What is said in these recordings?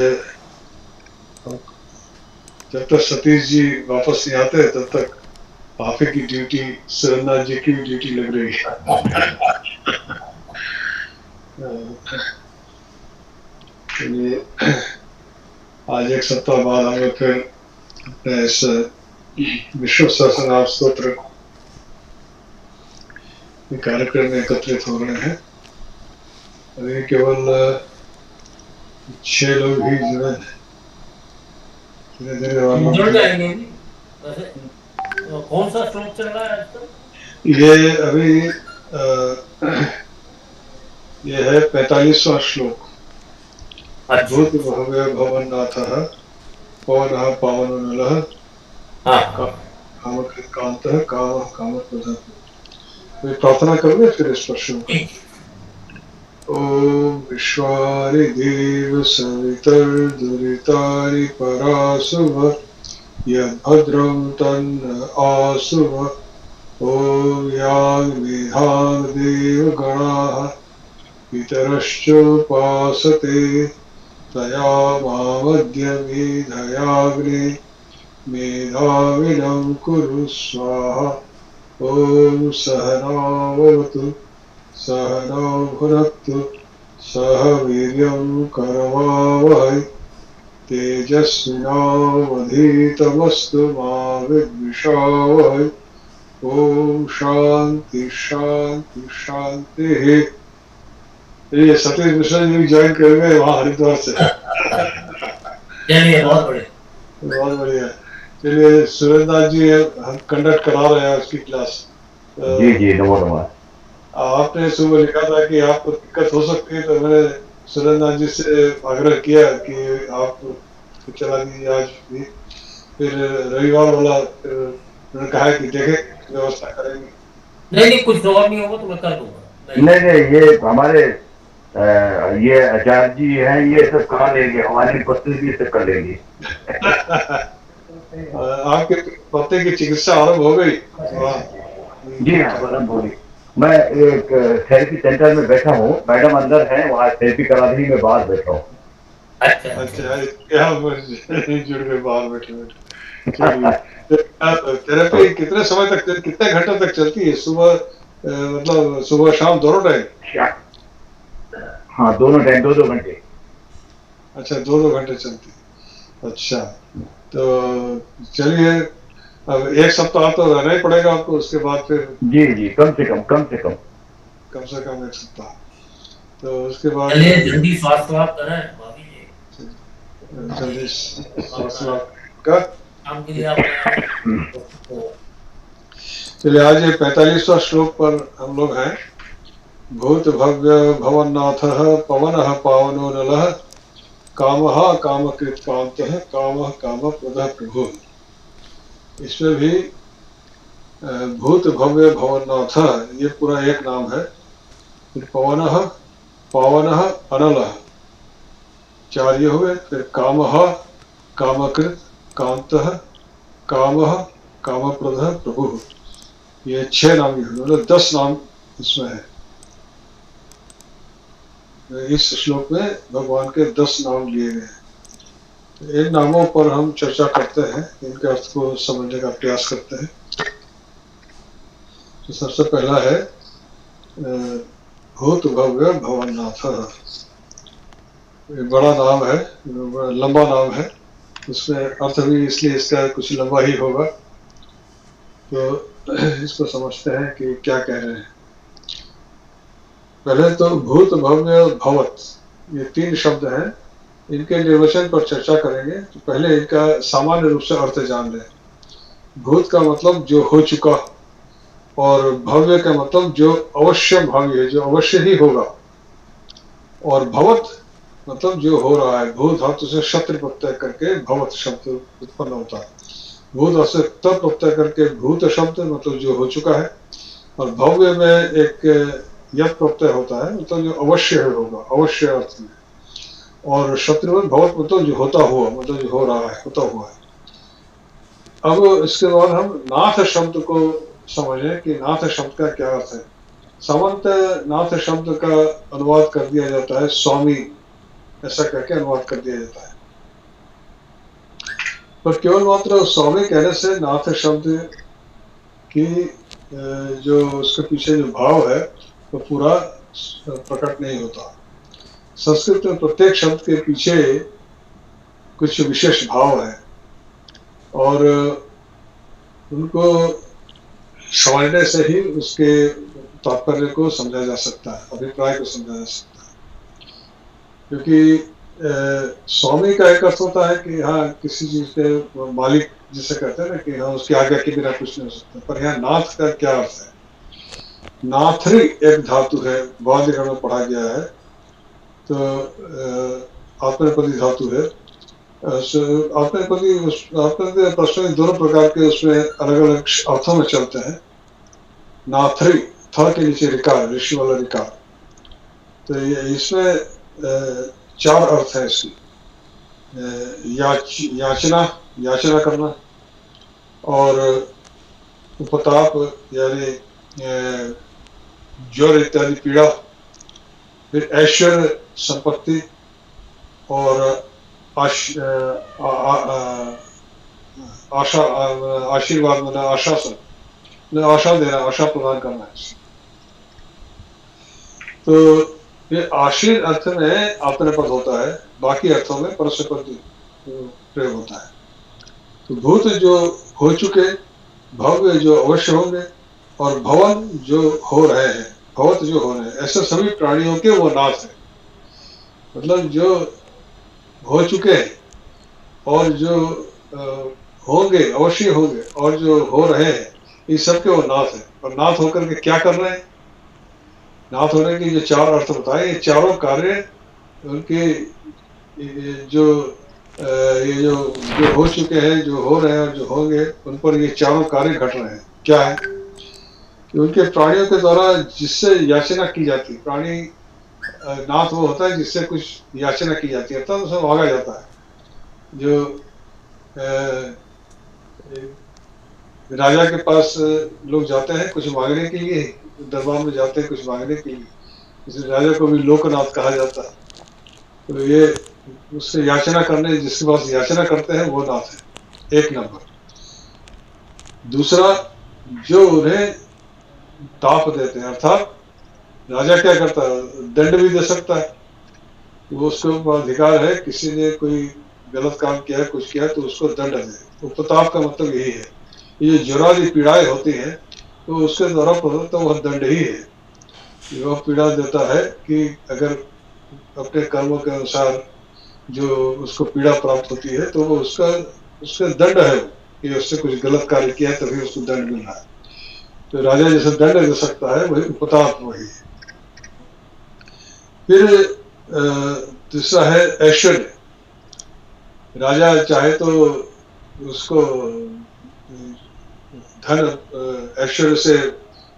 जब तक सतीश जी वापस नहीं आते तब तक पापे की ड्यूटी सुरेंद्र जी की ड्यूटी लग रही है। चलिए, आज एक सप्ताह बाद हम लोग फिर अपने इस विश्व सहस्त्रनाम स्तोत्र कार्यक्रम में एकत्रित हो रहे हैं। अभी केवल 6 लोग ही जुड़े हैं। धीरे धीरे जुड़ जाएंगे। वैसे कौन सा श्लोक चल रहा है आजकल? ये अभी ये है 45वां श्लोक। भूत भव्य भवन्नाथः पवनः पावननलः कामकृत कांतः कामः कामप्रदः। मैं प्रार्थना करूंगा फिर इस प्रश्न को। ओम विश्वानि देव सवितर्दुरितानि परासुव यद्भद्रं तन्न आसुव। ओम याग्मेधां देवगणाः पितरश्चोपासते तया मामद्य मेधयाग्ने मेधाविनं कुरु स्वाहा। ओम सहनावतु सहनौ भुनक्तु सह वीर्यं करवावहै तेजस्विनावधीतमस्तु मा विद्विषावहै। ओम शांति शांति शांति। ये सतीश मिश्रा जी ज्वाइन करेंगे वहाँ हरिद्वार से। चलिए, बहुत बढ़िया। चलिए, सुरेंद्र जी हम कंडक्ट करा रहे हैं उसकी क्लास। जी जी, नमो। आपने सुबह लिखा था कि आपको दिक्कत हो सकती है, तो मैंने सुरेंद्र जी से आग्रह किया कि आप चला दीजिए आज भी। फिर रविवार वाला उन्होंने कहा कि देखें व्यवस्था करेंगे। नहीं, कुछ और नहीं होगा तो मैं कर दूंगा। नहीं, ये हमारे ये आचार्य जी हैं, ये सब करा लेंगे, हमारी पत्नी भी सब कर लेंगी। आपके पति की चिकित्सा आरंभ हो गई? जी हाँ, आरंभ हो गई। मैं एक थेरेपी सेंटर में बैठा हूँ, मैडम अंदर है, वहाँ थेरेपी करा रही, मैं बाहर बैठा हूँ। अच्छा, क्या जुड़ गए बाहर बैठे बैठे। थेरेपी कितने समय तक, कितने घंटे तक चलती है? सुबह मतलब सुबह शाम दोनों टाइम? हाँ, दोनों टाइम, 2-2 घंटे। अच्छा, 2-2 घंटे चलती है। अच्छा, तो चलिए, अब एक सप्ताह तो रहना ही पड़ेगा आपको, उसके बाद फिर जी, कम से कम एक सप्ताह। तो उसके बाद जल्दी स्वास्थ्य लाभ करें भाभी जी। जल्दी स्वास्थ्य लाभ का काम के लिए आप। चलिए, आज ये 45वां श्लोक पर हम लोग हैं। भूत भव्य भवन्नाथः पवनः पावनो नलः कामः कामकृत कांतः कामः कामप्रदः प्रभुः। इसमें भी भूत भव्य भवन्नाथः ये पूरा एक नाम है। फिर पवनः पावनः अनलः 4 ये हुए। फिर कामः कामकृत कांतः कामः कामप्रदः प्रभुः, ये 6 नाम ही हुए, मतलब 10 नाम इसमें है। इस श्लोक में भगवान के 10 नाम लिए गए हैं। इन नामों पर हम चर्चा करते हैं, इनके अर्थ को समझने का प्रयास करते हैं। तो सबसे पहला है भूत भव्य भवन्नाथ। बड़ा नाम है, लंबा नाम है, उसमें अर्थ भी इसलिए इसका कुछ लंबा ही होगा। तो इसको समझते हैं कि क्या कह रहे हैं। पहले तो भूत भव्य भवत, ये 3 शब्द हैं, इनके निर्वचन पर चर्चा करेंगे। तो पहले इनका सामान्य रूप से अर्थ जान लें। भूत का मतलब जो हो चुका, और भव्य का मतलब जो अवश्य भावी है, जो अवश्य ही होगा। और भवत मतलब जो हो रहा है। भूत धातु से शत्रु प्रत्यय करके भवत शब्द उत्पन्न होता है। भूत से तब प्रत्यय करके भूत शब्द मतलब जो हो चुका है। और भव्य में एक यत् प्रत्यय होता है, मतलब जो अवश्य होगा, अवश्य अर्थ में। और शत्रु में भवत मतलब जो होता हुआ, मतलब जो हो रहा है, होता हुआ है। अब इसके बाद हम नाथ शब्द को समझें कि नाथ शब्द का क्या अर्थ है। सामान्यतः नाथ शब्द का अनुवाद कर दिया जाता है स्वामी, ऐसा करके अनुवाद कर दिया जाता है। पर केवल मात्र स्वामी कहने से नाथ शब्द की जो उसके पीछे जो भाव है वो पूरा प्रकट नहीं होता। संस्कृत में प्रत्येक शब्द के पीछे कुछ विशेष भाव है और उनको समझने से ही उसके तात्पर्य को समझा जा सकता है, अभिप्राय को समझा जा सकता है। क्योंकि स्वामी का एक अर्थ होता है कि हाँ किसी चीज के मालिक जिसे कहते हैं ना कि हाँ उसकी आज्ञा के बिना कुछ नहीं हो सकता, पर यहाँ नाथ का क्या अर्थ है? नाथरी एक धातु है, वादिगण में पढ़ा गया है, तो आत्मनेपदी धातु है। आत्मनेपदी प्रश्न दोनों प्रकार के उसमें अलग अलग अर्थों में चलते हैं। नाथरी था के नीचे रिकार, ऋषि वाला रिकार, तो ये इसमें 4 अर्थ है इसकी। याचना करना, और उपताप यानी ज्वर इत्यादि पीड़ा, फिर ऐश्वर्य संपत्ति, और आशा आशीर्वाद मतलब आशासन, आशा देना, आशा प्रदान करना है। तो ये आशीर अर्थ में अपने पद होता है, बाकी अर्थों में परस्य पद प्रयोग होता है। तो भूत जो हो चुके, भव्य जो अवश्य होंगे, और भवन जो हो रहे हैं, भवत जो हो रहे हैं, ऐसे सभी प्राणियों के वो नाथ है। मतलब जो हो चुके हैं और जो होंगे, अवश्य होंगे, और जो हो रहे हैं, इन सब के वो नाथ है। और नाथ होकर के क्या कर रहे हैं? नाथ होने के जो 4 अर्थ बताए, ये चारों कार्य उनके जो ये जो हो चुके हैं, जो हो रहे हैं और जो होंगे, उन पर ये चारों कार्य घट रहे हैं। क्या है कि उनके प्राणियों के द्वारा जिससे याचना की जाती है, प्राणी नाथ वो होता है जिससे कुछ याचना की जाती है, तब उसे मांगा जाता है। जो राजा के पास लोग जाते हैं कुछ मांगने के लिए, दरबार में जाते हैं कुछ मांगने के लिए, इस राजा को भी लोकनाथ कहा जाता है। तो ये उससे याचना करने, जिसके पास याचना करते हैं वो नाथ है, 1 नंबर। दूसरा, जो उन्हें ताप देते हैं, अर्थात राजा क्या करता है, दंड भी दे सकता है। वो उसके ऊपर अधिकार है, किसी ने कोई गलत काम किया है, कुछ किया है, तो उसको दंड दे। उपताप का मतलब यही है, ये जुरादी पीड़ाएं होती हैं तो उसके द्वारा प्रदत्त वह दंड ही है। वह पीड़ा देता है कि अगर अपने कर्मों के अनुसार जो उसको पीड़ा प्राप्त होती है, तो वो उसका दंड है कि उससे कुछ गलत कार्य किया है तभी उसको दंड मिल रहा है। तो राजा जैसे दंड दे सकता है, वही उपताप वही है। फिर दूसरा है ऐश्वर्य। राजा चाहे तो उसको धन ऐश्वर्य से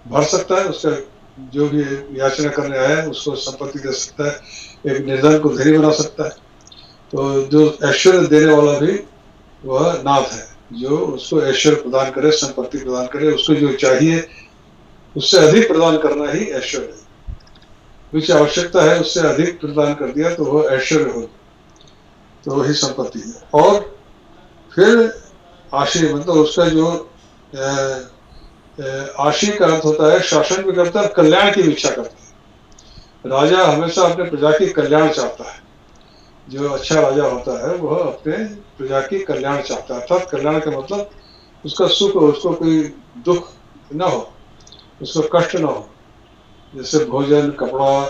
भर सकता है, उसका जो भी याचना करने आया है उसको संपत्ति दे सकता है, एक निर्धन को धनी बना सकता है। तो जो ऐश्वर्य देने वाला भी वह नाथ है, जो उसको ऐश्वर्य प्रदान करे, संपत्ति प्रदान करे, उसको जो चाहिए उससे अधिक प्रदान करना ही ऐश्वर्य है। कुछ आवश्यकता है उससे अधिक प्रदान कर दिया तो वह ऐश्वर्य हो, तो वही संपत्ति है। और फिर आशी, मतलब उसका जो आशी का अर्थ होता है शासन भी करता है, कल्याण की इच्छा करता है। राजा हमेशा अपने प्रजा की कल्याण चाहता है। जो अच्छा राजा होता है वह अपने प्रजा की कल्याण चाहता है, अर्थात कल्याण का मतलब उसका सुख हो, उसको कोई दुख न हो, उसको कष्ट न हो। जैसे भोजन, कपड़ा,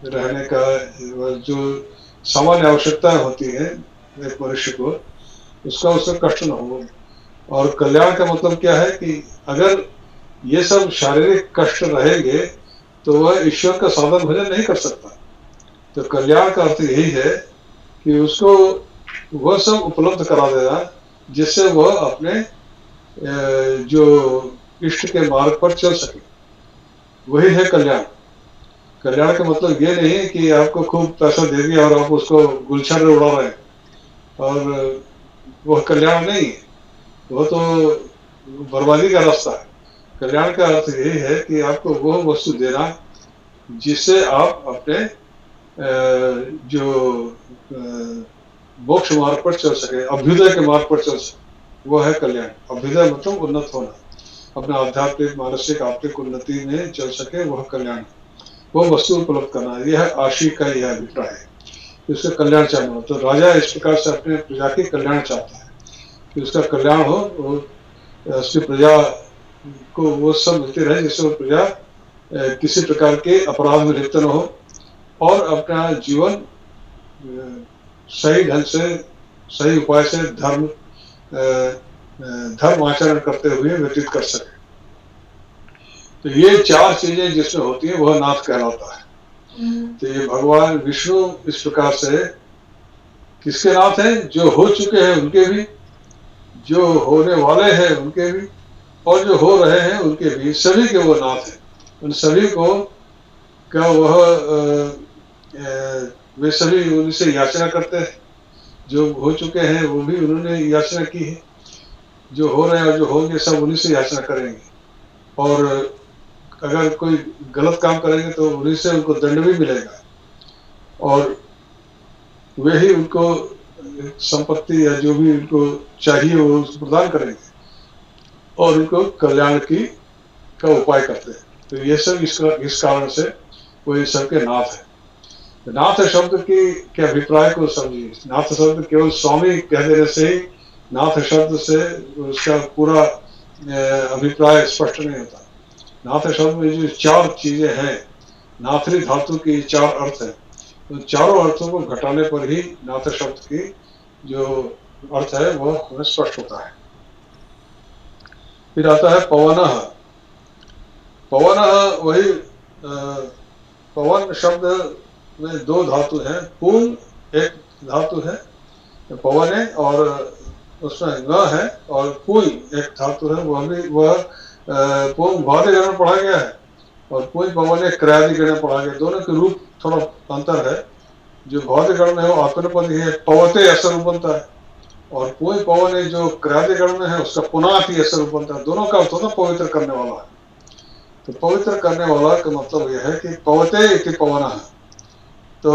रहने का जो सामान्य आवश्यकताएं होती हैं एक मनुष्य को, उसका उससे कष्ट न हो। और कल्याण का मतलब क्या है कि अगर ये सब शारीरिक कष्ट रहेंगे तो वह ईश्वर का साधन भजन नहीं कर सकता। तो कल्याण का अर्थ यही है कि उसको वह सब उपलब्ध करा देना जिससे वह अपने जो इष्ट के मार्ग पर चल सके, वही है कल्याण। कल्याण का मतलब ये नहीं है कि आपको खूब पैसा दे दिया और आप उसको गुलशन में उड़ा रहे हैं, और वह कल्याण नहीं है, वह तो बर्बादी का रास्ता है। कल्याण का अर्थ यही है कि आपको वह वस्तु देना जिससे आप अपने जो मोक्ष मार्ग पर चल सके, अभ्युदय के मार्ग पर चल सके, वो है कल्याण। अभ्युदय मतलब उन्नत होना, अपने आध्यात्मिक मानसिक आर्थिक उन्नति में चल सके, वह कल्याण। वो वस्तु उपलब्ध करना, यह आशी का यह अभिप्राय है, उसका कल्याण चाहना। तो राजा इस प्रकार से अपने प्रजा के कल्याण चाहता है कि उसका कल्याण हो, उसकी प्रजा को वो सब मिलते रहे जिससे वो प्रजा किसी प्रकार के अपराध में लिप्त न हो और अपना जीवन सही ढंग से, सही उपाय से धर्म आचरण करते हुए व्यतीत कर सके। तो ये चार चीजें जिसमें होती है वह नाथ कहलाता है। तो ये भगवान विष्णु इस प्रकार से किसके नाथ हैं? जो हो चुके हैं उनके भी, जो होने वाले हैं उनके भी, और जो हो रहे हैं उनके भी, सभी के वो नाथ हैं। उन सभी को क्या वह वे सभी उनसे याचना करते हैं। जो हो चुके हैं वो भी उन्होंने याचना की है, जो हो रहे हैं और जो होंगे सब उन्हीं से याचना करेंगे। और अगर कोई गलत काम करेंगे तो उन्हीं से उनको दंड भी मिलेगा, और वे ही उनको संपत्ति या जो भी उनको चाहिए वो प्रदान करेंगे और उनको कल्याण की का उपाय करते हैं। तो ये सब इस कारण से वो इन सबके नाथ है। नाथ शब्द के अभिप्राय को समझिए। नाथ शब्द केवल स्वामी कह देने से ही नाथ शब्द से उसका पूरा अभिप्राय स्पष्ट नहीं होता। नाथ शब्द में जो चार चीजें हैं, नाथरी धातु की चार अर्थ है, तो चारों अर्थों को घटाने पर ही नाथ शब्द की जो अर्थ है वह हमें स्पष्ट होता है। फिर आता है पवन। पवन वही पवन शब्द में दो धातु हैं। पून एक धातु है पवन है, और उसमें न है, और पुई एक धातु है, वह भी वह पून भौतिक गण में पढ़ा गया है, और पुई पवन एक क्रियादि गण में पढ़ा गया। दोनों के रूप थोड़ा अंतर है। जो भौतिक गण में है वो आत्मनेपदी है, पवते ऐसा रूप बनता है, और पुई पवन जो क्रियादि गण में है उसका पुनाति ऐसा रूप बनता है। दोनों का अर्थ होता है पवित्र करने वाला। तो पवित्र करने वाला का मतलब यह है कि पवते इति पवन। तो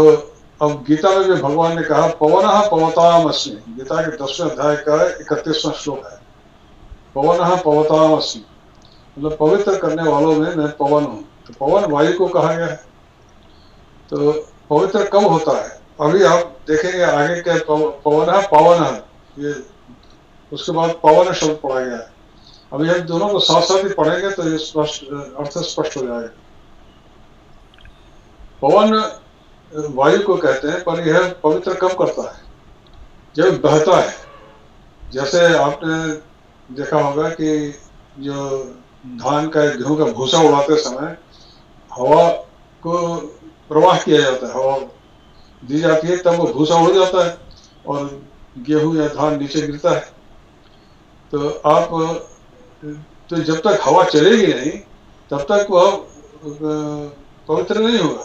अब गीता में भी भगवान ने कहा पवन पवताम अस्मि, गीता के 10वें अध्याय का 31वां श्लोक है। पवन पवताम अस्मि मतलब पवित्र करने वालों में मैं पवन हूँ। तो पवन वायु को कहा गया है। तो पवित्र कब होता है? अभी आप देखेंगे आगे के पवन पावन है, ये उसके बाद पवन शब्द पढ़ा गया है। अभी हम दोनों को साथ साथ ही पढ़ेंगे तो ये अर्थ स्पष्ट हो जाएगा। पवन वायु को कहते हैं, पर यह पवित्र कब करता है? जब बहता है। जैसे आपने देखा होगा कि जो धान का गेहूं का भूसा उड़ाते समय हवा को प्रवाह किया जाता है, हवा दी जाती है, तब वो भूसा उड़ जाता है और गेहूं या धान नीचे गिरता है। तो आप तो जब तक हवा चलेगी नहीं तब तक वह पवित्र नहीं होगा,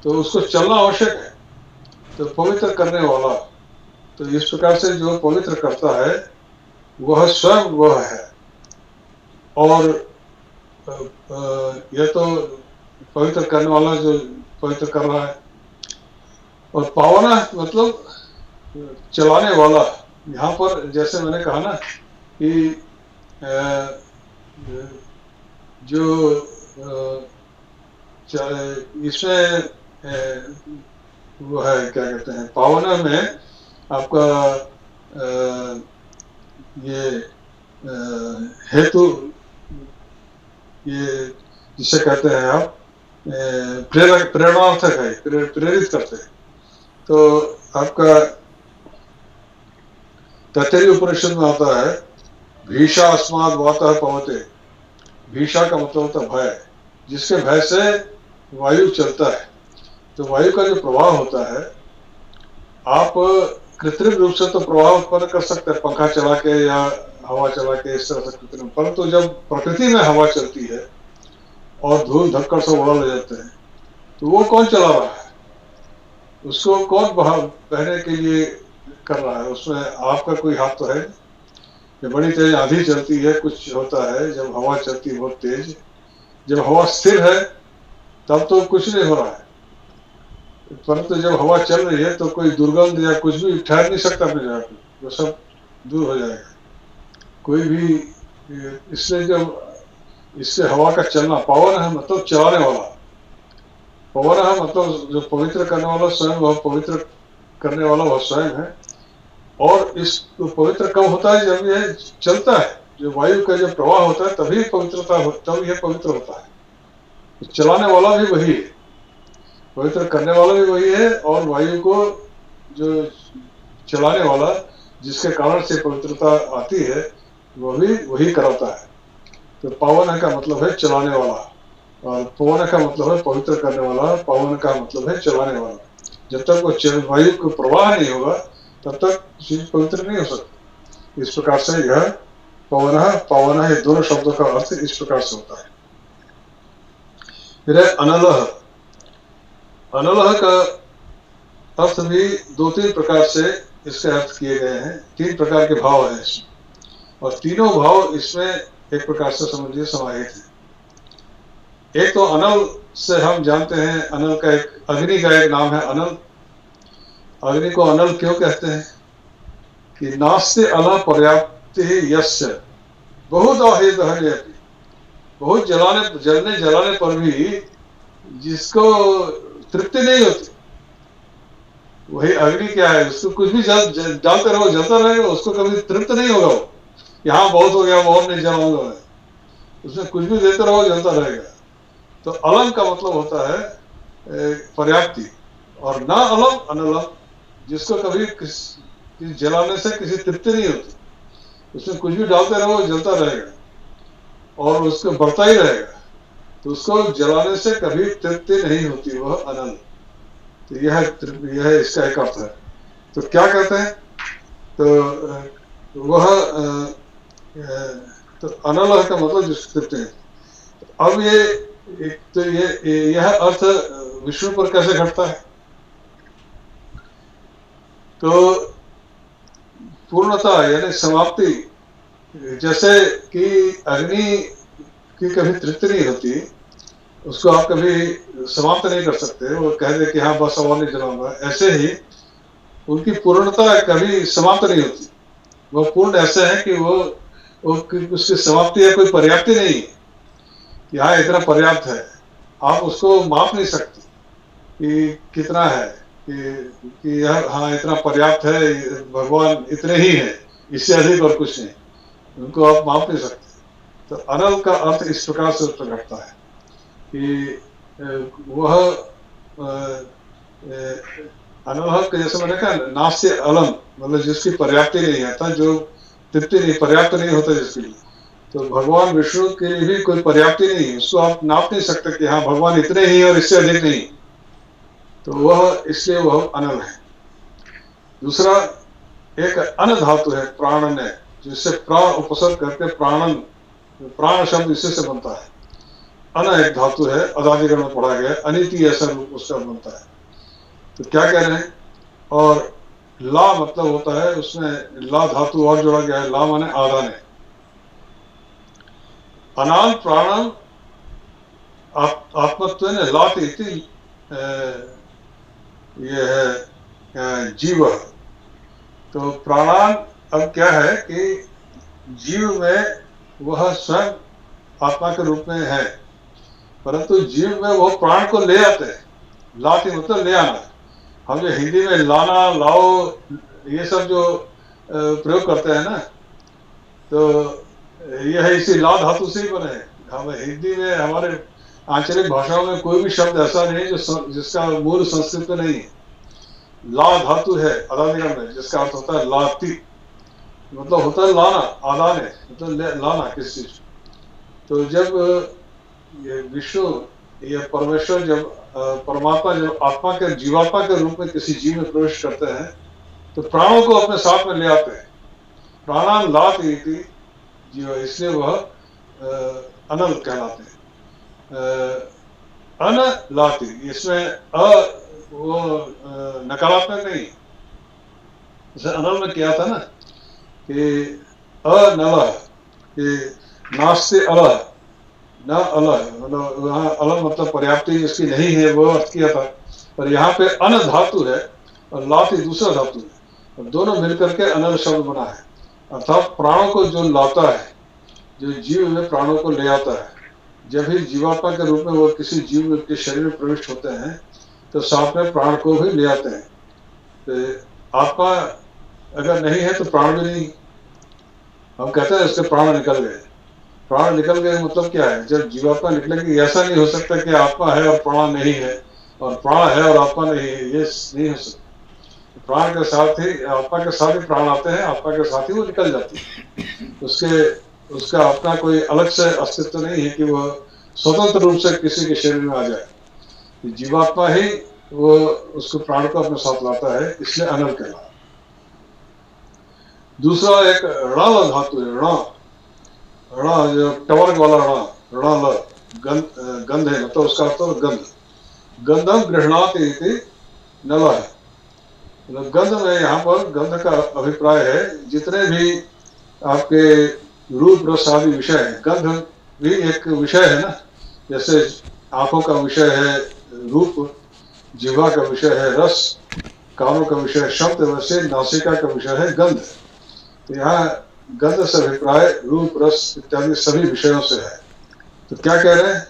तो उसको चलना आवश्यक है। तो पवित्र करने वाला, तो इस प्रकार से जो पवित्र करता है वह स्वयं वह है। और यह तो पवित्र करने वाला जो पवित्र कर रहा है। और पावना मतलब चलाने वाला। यहाँ पर जैसे मैंने कहा ना कि जो इसमें वो है क्या कहते हैं, पावना में आपका ये हेतु, ये जिसे कहते हैं आप प्रेरणार्थक है, प्रेरित करते हैं। तो आपका तैत्तिरीय उपनिषद में आता है भीषा अस्माद वातः पवते। भीषा का मतलब होता है भय, जिसके भय से वायु चलता है। तो वायु का जो प्रवाह होता है, आप कृत्रिम रूप से तो प्रवाह उत्पन्न कर सकते हैं पंखा चला के या हवा चला के, इस तरह से कृत्रिम। परंतु जब प्रकृति में हवा चलती है और धूल धक्कड़ से उड़ा ले जाते हैं, तो वो कौन चला रहा है? उसको कौन बहने के लिए कर रहा है? उसमें आपका कोई हाथ तो है नहीं। जब बड़ी तेज आंधी चलती है, कुछ होता है, जब हवा चलती है बहुत तेज, जब हवा स्थिर है तब तो कुछ नहीं हो रहा है। परंतु जब हवा चल रही है तो कोई दुर्गंध या कुछ भी ठहर नहीं सकता अपनी जगह पे, वो सब दूर हो जाएगा। कोई भी इसलिए जब इससे हवा का चलना, पवन है मतलब चलाने वाला, पवन है मतलब जो पवित्र करने वाला स्वयं, वह पवित्र करने वाला वह स्वयं है। और इस पवित्र कब होता है? जब यह चलता है, जो वायु का जब प्रवाह होता है तभी पवित्रता तब यह पवित्र होता है। तो चलाने वाला भी वही है, पवित्र करने वाला भी वही है, और वायु को जो चलाने वाला, जिसके कारण से पवित्रता आती है, वह भी वही कराता है। तो पावन का मतलब है चलाने वाला, और पवन का मतलब है पवित्र करने वाला, पावन का मतलब है चलाने वाला। जब तक वो वायु को प्रवाह नहीं होगा तब तक चीज पवित्र नहीं हो सकती। इस प्रकार से यह पवन पावन, ये दोनों शब्दों का अर्थ इस प्रकार से होता है। फिर अनलह, अनलह का अर्थ भी दो तीन प्रकार से इसके अर्थ किए गए हैं। तीन प्रकार के भाव हैं इसमें, और तीनों भाव इसमें एक प्रकार से समझिए समाहित है। एक तो अनल से हम जानते हैं, अनल का एक अग्नि का एक नाम है अनल। अग्नि को अनल क्यों कहते हैं? कि नास्ते अल पर्याप्ति यस्य बहुत अहेत हरियति, बहुत जलाने पर भी जिसको तृप्ति नहीं होती, वही अग्नि क्या है, उसको कुछ भी डालते रहो जलता रहेगा, उसको कभी तृप्त नहीं होगा। वो यहाँ बहुत हो गया, और नहीं जलाऊंगा मैं, उसमें कुछ भी देते रहो जलता रहेगा। तो अलम का मतलब होता है पर्याप्ति, और न अलम अनलम, जिसको कभी जलाने से किसी तृप्ति नहीं होती, उसमें कुछ भी डालते रहो जलता रहेगा और उसको बढ़ता ही रहेगा, तो उसको जलाने से कभी तृप्ति नहीं होती, वह अनल। तो यह इसका एक अर्थ है। तो क्या कहते हैं? तो वह तो अनल का मतलब जिसको तृप्ति है। अब यह अर्थ विष्णु पर कैसे घटता है? तो पूर्णता यानी समाप्ति, जैसे कि अग्नि की कभी तृप्ति नहीं होती, उसको आप कभी समाप्त नहीं कर सकते, वो कह दे कि हाँ बस और नहीं जलाऊंगा, ऐसे ही उनकी पूर्णता कभी समाप्त नहीं होती। वो पूर्ण ऐसे है कि वो उसकी समाप्ति है, कोई पर्याप्ति नहीं है कि हाँ इतना पर्याप्त है, आप उसको माप नहीं सकते कि कितना है, कि यह हाँ इतना पर्याप्त है, भगवान इतने ही है, इससे अधिक और कुछ नहीं, उनको आप माप नहीं सकते। तो अनल का अर्थ इस प्रकार से प्रकटता है कि वह अनल के जैसे मैंने कहा नास्य अलम, मतलब जिसकी पर्याप्ति नहीं आता, जो तृप्ति नहीं, पर्याप्त नहीं होता जिसके लिए। तो भगवान विष्णु के लिए भी कोई पर्याप्ति नहीं है, उसको आप नाप नहीं सकते कि हाँ भगवान इतने ही और इससे अधिक नहीं, तो वह इसलिए वह अनल है। दूसरा एक अन धातु है प्राणन, जिससे प्राण उपसर्ग करके प्राणन, प्राण शब्द इसी से बनता है। अन एक धातु है, अदादिगण में पढ़ा गया, अनिति ऐसा रूप उसका बनता है। तो क्या कह रहे हैं? और ला मतलब होता है, उसमें ला धातु और जोड़ा गया है, ला माने आदान है। अनाल प्राणम आत्मत्व लात इति, ये है जीव। तो प्राणान अब क्या है कि जीव में वह स्वयं आत्मा के रूप में है, परंतु जीव में वह प्राण को ले आते हैं। लाती मतलब ले आना। हम जो हिंदी में लाना, लाओ, ये सब जो प्रयोग करते हैं ना, तो यह इसी ला धातु से ही बने हैं। हम हिंदी में, हमारे आंचलिक भाषाओं में कोई भी शब्द ऐसा नहीं जो जिसका मूल संस्कृत में नहीं है। ला धातु है अदादिगण में, जिसका अर्थ होता है लाती, मतलब होता है लाना, आदान है मतलब लाना किसी चीज। तो जब ये विष्णु, ये परमेश्वर, जब परमात्मा जब आत्मा के जीवात्मा के रूप में किसी जीव में प्रवेश करते हैं, तो प्राणों को अपने साथ में ले आते हैं। प्राणान लात जीव, इसलिए वह अनल कहलाते हैं। अन लाती, इसमें वो नकारात्मक नहीं। जैसे अनल में किया था ना कि अनल, कि नाश से अलह, न अलह, मतलब वहाँ अलह मतलब पर्याप्ति जिसकी नहीं है, वो अर्थ किया था। और यहाँ पे अन धातु है और लाति दूसरा धातु है, और दोनों मिलकर के अनल शब्द बना है। अर्थात प्राणों को जो लाता है, जो जीव में प्राणों को ले आता है, जब भी जीवात्मा के रूप में वो किसी जीव के शरीर में प्रविष्ट होते हैं तो साथ में प्राण को भी ले आते हैं। तो आत्मा अगर नहीं है तो प्राण भी नहीं। हम कहते हैं उसके प्राण निकल गए। प्राण निकल गए मतलब क्या है? जब जीवात्मा निकलेगी, ऐसा नहीं हो सकता कि आत्मा है और प्राण नहीं है, और प्राण है और आत्मा नहीं है, ये नहीं हो सकता। प्राण के साथ ही, आत्मा के साथ ही प्राण आते हैं, आत्मा के साथ ही वो निकल जाती है। उसका अपना कोई अलग से अस्तित्व नहीं है कि वह स्वतंत्र रूप से किसी के शरीर में आ जाए। जीवात्मा ही वो उसको प्राण को अपने साथ लाता है, इसलिए अनल कहलाता है। दूसरा एक ऋण धातु है, ऋण जो टवर्ग वाला ऋण ल गंध है, मतलब उसका अर्थ है गंध। गंधम गृहणाति इति नल है। गंध में यहाँ पर गंध का अभिप्राय है जितने भी आपके रूप रस आदि विषय है। गंध भी एक विषय है ना, जैसे आंखों का विषय है रूप, जिह्वा का विषय है रस, कानों का विषय शब्द, वैसे नासिका का विषय है गंध। तो यहाँ गंध से अभिप्राय रूप रस इत्यादि सभी विषयों से है। तो क्या कह रहे हैं?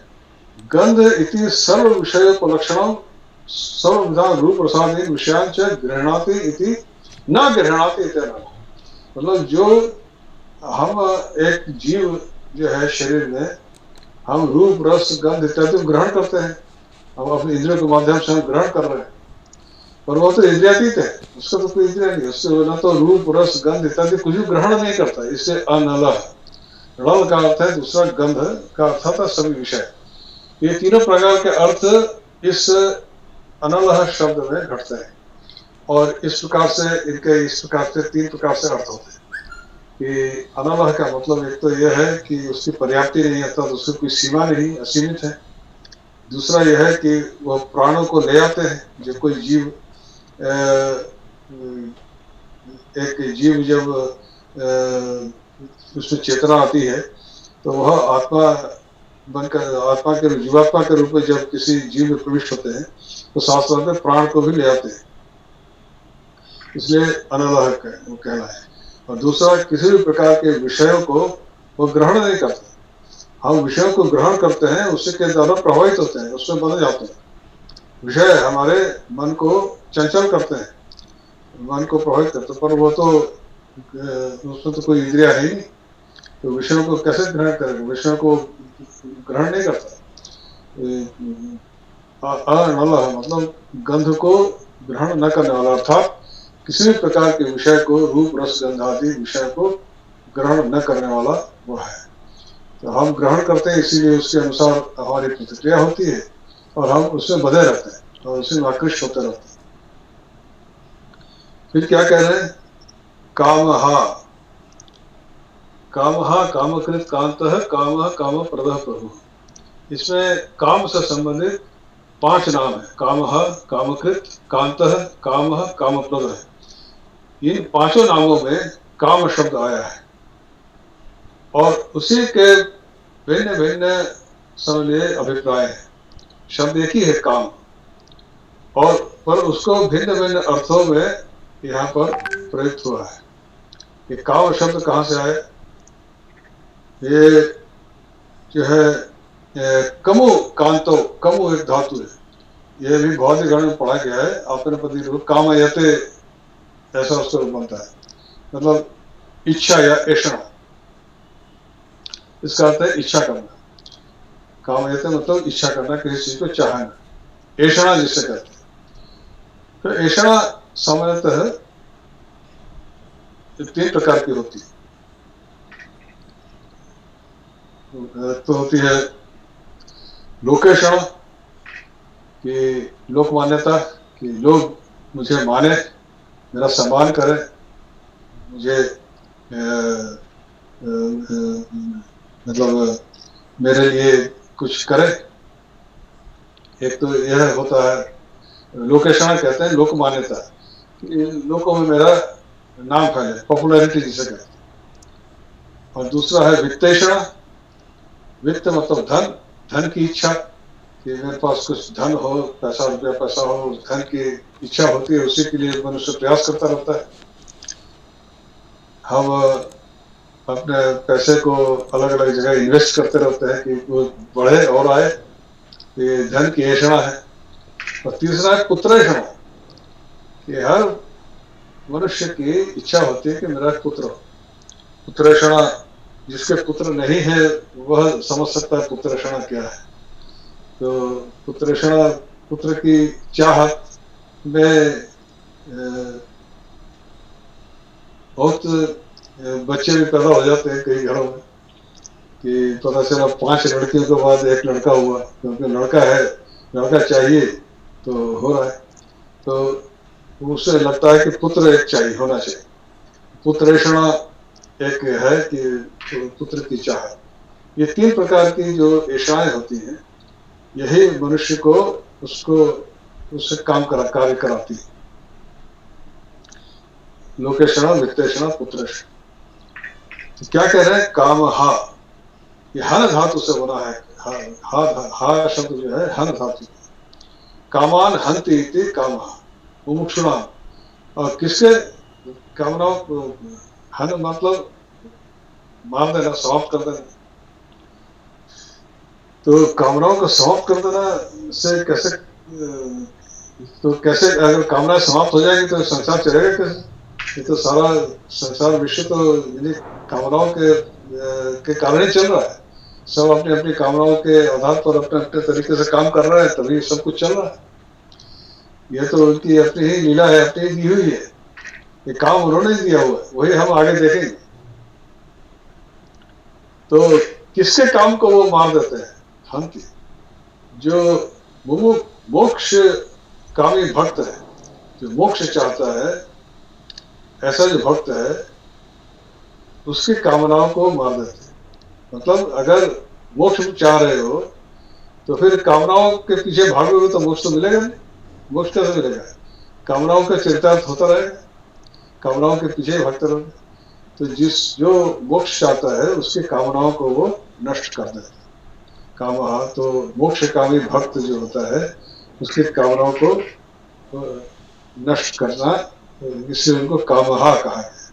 गंध इति सर्व विषयोपलक्षणम सर्वविधान रूप रसादि विषयांच गृह्णाति इति न गृह्णाति इति। मतलब जो हम एक जीव जो है शरीर में, हम रूप रस गंध इत्यादि ग्रहण करते हैं, हम अपने इंद्रियों के माध्यम से हम ग्रहण कर रहे हैं, पर वो तो इंद्रियातीत है, उसका तो कोई इंद्रिया नहीं, उससे न तो रूप रस गंध इत्यादि कुछ भी ग्रहण नहीं करता। इससे अनल, ऋण का अर्थ है दूसरा, गंध का अर्थ था सभी विषय। ये तीनों प्रकार के अर्थ इस अनल शब्द में घटते हैं, और इस प्रकार से तीन प्रकार से अर्थ होते हैं। कि अनल का मतलब एक तो यह है कि उसकी पर्याप्ति नहीं है, तो उसकी कोई सीमा नहीं, असीमित है। दूसरा यह है कि वह प्राणों को ले आते हैं। जब कोई जीव एक जीव जब उसमें चेतना आती है तो वह आत्मा बनकर, आत्मा के जीवात्मा के रूप में जब किसी जीव में प्रविष्ट होते हैं तो साथ साथ में प्राण को भी ले आते हैं, इसलिए अनल कहना है। और दूसरा, किसी भी प्रकार के विषयों को वो ग्रहण नहीं करते। हम विषयों को ग्रहण करते हैं, उससे के ज्यादा प्रभावित होते हैं, उसमें बन जाते हैं। विषय हमारे मन को चंचल करते हैं, मन को प्रभावित करते हैं, पर वो तो उसमें तो कोई इंद्रिया है ही नहीं, तो विषयों को कैसे ग्रहण करेंगे? विषयों को ग्रहण नहीं करता। अनल मतलब गंध को ग्रहण न करने वाला, अर्थात किसी भी प्रकार के विषय को, रूप रस गंध आदि विषय को ग्रहण न करने वाला वो है। तो हम ग्रहण करते हैं, इसीलिए उसके अनुसार हमारी प्रतिक्रिया होती है और हम उसमें बधे रहते हैं और उसमें आकृष्ट होते रहते हैं। फिर क्या कह रहे हैं? कामहा, कामहा कामकृत कांतः कामः काम प्रदः प्रभु। इसमें काम से संबंधित 5 नाम है। कामः, कामकृत, कांतः, कामः, कामप्रदः। इन 5 नामों में काम शब्द आया है, और उसी के भिन्न भिन्न समन्वय अभिप्राय है। शब्द एक ही है काम, और पर उसको भिन्न भिन्न अर्थों में यहाँ पर प्रयुक्त हुआ है। ये काम शब्द कहाँ से आया? ये जो है कमु कांतो, कमु एक धातु है, ये भी भौतिक गण में पढ़ा गया है। आपने पति कामयते ऐसा उसका रूप बनता है, मतलब इच्छा या ऐषणा, इसका अर्थ है इच्छा करना। कामयते मतलब इच्छा करना, किसी चीज को चाहना, ऐषणा जिसे कहते हैं। तो ऐषणा सामान्यतः 3 प्रकार की होती है। तो होती है लोकेषणा, कि लोक मान्यता, कि लोग मुझे माने, मेरा सम्मान करे, मुझे मतलब मेरे लिए कुछ करे। एक तो यह होता है लोकेषणा, कहते हैं लोक मान्यता, कि लोगों में मेरा नाम फैले, पॉपुलैरिटी जिसे कहते हैं। और दूसरा है वित्तेषणा, वित्त मतलब धन, धन की इच्छा, कि मेरे पास कुछ धन हो, पैसा रुपया पैसा हो, उस धन की इच्छा होती है, उसी के लिए मनुष्य प्रयास करता रहता है। हम अपने पैसे को अलग अलग जगह इन्वेस्ट करते रहते हैं कि वो बढ़े और आए, ये धन की ऐषणा है। और तीसरा है पुत्रेषणा, कि हर मनुष्य की इच्छा होती है कि मेरा पुत्र हो। पुत्रेषणा, जिसके पुत्र नहीं है वह समझ सकता है पुत्रेषणा क्या है। तो पुत्रेषणा, पुत्र की चाहत में बहुत बच्चे भी पैदा हो जाते हैं कई घरों में, कि पता चला 5 लड़कियों के बाद एक लड़का हुआ, क्योंकि लड़का है, लड़का चाहिए, तो हो रहा है। तो उसे लगता है कि पुत्र एक चाहिए, होना चाहिए। पुत्रेषणा एक है कि पुत्र की चाहत। ये 3 प्रकार की जो ऐषाएं होती हैं, यही मनुष्य को उससे कार्य कराती है। लोकेषणा, वित्तेषणा, पुत्रेषणा। तो क्या कह रहे हैं? काम हा, ये हन धातु से बना है। हा शब्द जो है हन धातु। कामान हंति इति कामः मुमुक्षुणाम। और किसके कामनाओं को, हन मतलब मार देना, समाप्त कर देना। तो कामनाओं को समाप्त कर देना से कैसे, तो कैसे अगर कामनाएं समाप्त हो जाएंगी तो संसार चलेगा कैसे? ये तो सारा संसार विश्व तो इन्हीं कामनाओं के कारण ही चल रहा है। सब अपनी अपनी कामनाओं के आधार पर अपने अपने तरीके से काम कर रहे हैं, तभी सब कुछ चल रहा है। यह तो उनकी अपनी ही लीला है, अपनी ही दी हुई है। ये काम उन्होंने दिया हुआ है, वही हम आगे देखेंगे। तो किसके काम को वो मार देते हैं? हम की जो मोक्ष कामी भक्त है, जो मोक्ष चाहता है, ऐसा जो भक्त है, उसकी कामनाओं को मार देते हैं। मतलब अगर मोक्ष चाह रहे हो तो फिर कामनाओं के पीछे भागोगे तो मोक्ष तो मिलेगा नहीं। मोक्ष कैसे मिलेगा? कामनाओं का चरितार्थ होता रहेगा, कामनाओं के पीछे भागते रहोगे। तो जो मोक्ष चाहता है उसकी कामनाओं को वो नष्ट कर देता है। कामहा, तो मोक्ष कामी भक्त जो होता है उसकी कामनाओं को नष्ट करना, इससे उनको कामहा कहा गया।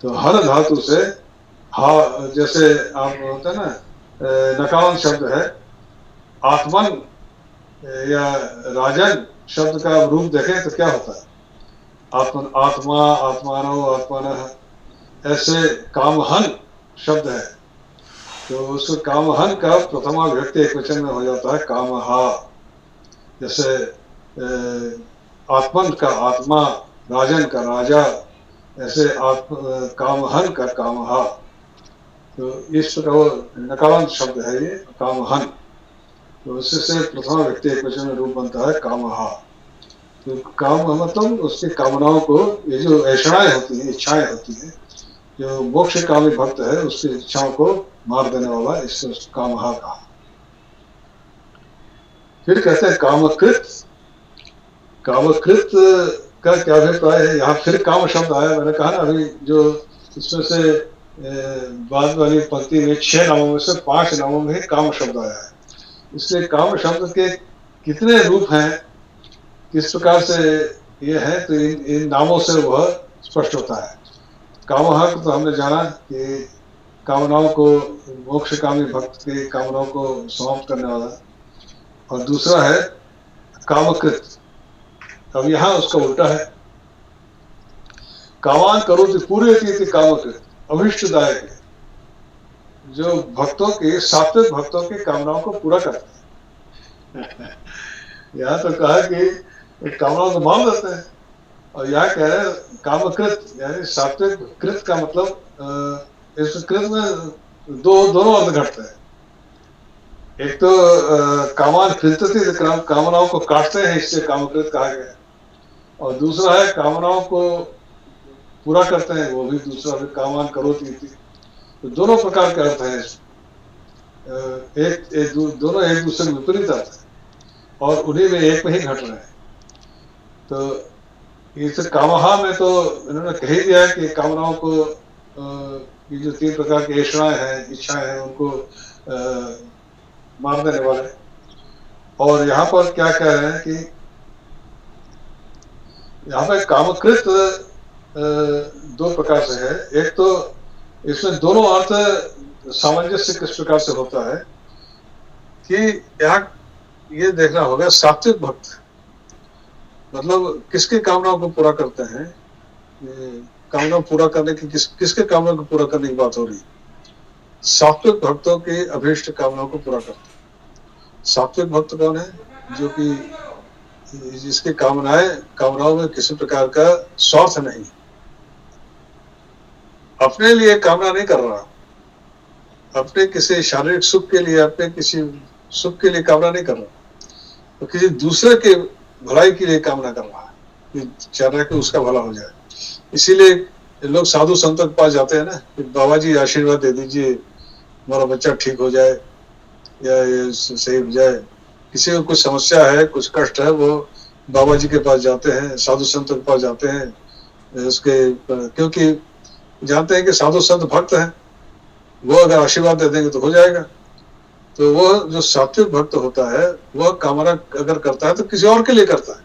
तो हर धातु से हा, जैसे आप होता है ना, नकारांत शब्द है, आत्मन या राजन शब्द का रूप देखें तो क्या होता है? आत्मा, आत्मानो, आत्मान, ऐसे कामहन शब्द है। तो उस कामहन का प्रथमा व्यक्ति एक वचन में हो जाता है कामहा। जैसे आत्मन का आत्मा, राजन का राजा, ऐसे कामहन का कामहा। तो इस प्रकार नकारांत शब्द है ये कामहन। तो उससे प्रथमा व्यक्ति एक वचन में रूप बनता है कामहा। तो काम मतलब उसकी कामनाओं को, ये जो ऐषणाएं होती हैं, इच्छाएं होती हैं, जो मोक्ष कामी भक्त है उसकी इच्छाओं को मार देने वाला, इससे कामहा कहा। फिर कहते हैं कामकृत। कामकृत का क्या अभिप्राय है? यहाँ फिर काम शब्द आया। मैंने कहा ना अभी, जो इसमें से बाद वाली पंक्ति में 6 नामों में से 5 नामों में ही काम शब्द आया है। इसलिए काम शब्द के कितने रूप हैं, किस प्रकार से ये है, तो इन नामों से वह स्पष्ट होता है। कामहा तो हमने जाना कि कामनाओं को, मोक्ष कामी भक्त की कामनाओं को समाप्त करने वाला। और दूसरा है कामकृत। अब यहाँ उसका उल्टा है, कामान करोति पूरयति कामकृत, अभिष्टदायक है, जो भक्तों के, सात्विक भक्तों की कामनाओं को पूरा करता है। यहाँ तो कहा कि कामनाओं को मान देते हैं, और यहाँ कह रहे हैं कामकृत, यानी सात्विक। कृत का मतलब इस कृत में दोनों अर्थ घटते हैं। एक तो कामान कृतति, कामनाओं को काटते हैं, इससे कामकृत कहा गया। और दूसरा है कामनाओं को पूरा करते हैं, वो भी दूसरा भी कामान करोति। तो दोनों प्रकार के अर्थ हैं। दोनों एक दूसरे में विपरीत अर्थ है, और उन्हीं में एक में ही घट रहे हैं। तो इस कामहा में तो इन्होंने कह ही दिया है कि कामनाओं को, ये जो 3 प्रकार की ऐषणाएं हैं, इच्छाएं हैं, उनको मार देने वाले। और यहाँ पर क्या कह रहे हैं कि यहाँ पे कामकृत दो प्रकार से है। एक तो इसमें दोनों अर्थ सामंजस्य किस प्रकार से होता है कि यहाँ ये देखना होगा, सात्विक भक्त मतलब किसके कामनाओं को पूरा करते हैं, कामना पूरा करने की किसके कामना को पूरा करने की बात हो रही है। सात्विक भक्तों के अभीष्ट कामनाओं को पूरा करते हैं। सात्विक भक्त कौन है? जो कि जिसकी कामनाओं में किसी प्रकार का स्वार्थ नहीं, अपने लिए कामना नहीं कर रहा, अपने किसी शारीरिक सुख के लिए, अपने किसी सुख के लिए कामना नहीं कर रहा, तो किसी दूसरे के भलाई के लिए कामना कर रहा है, चाह रहा है कि उसका भला हो जाए। इसीलिए लोग साधु संतों के पास जाते हैं ना कि बाबा जी आशीर्वाद दे दीजिए, हमारा बच्चा ठीक हो जाए या ये सही हो जाए। किसी को कुछ समस्या है, कुछ कष्ट है, वो बाबा जी के पास जाते हैं, साधु संतों के पास जाते हैं उसके, क्योंकि जानते हैं कि साधु संत भक्त हैं, वो अगर आशीर्वाद दे देंगे तो हो जाएगा। तो वो जो सात्विक भक्त होता है वह कामना अगर करता है तो किसी और के लिए करता है।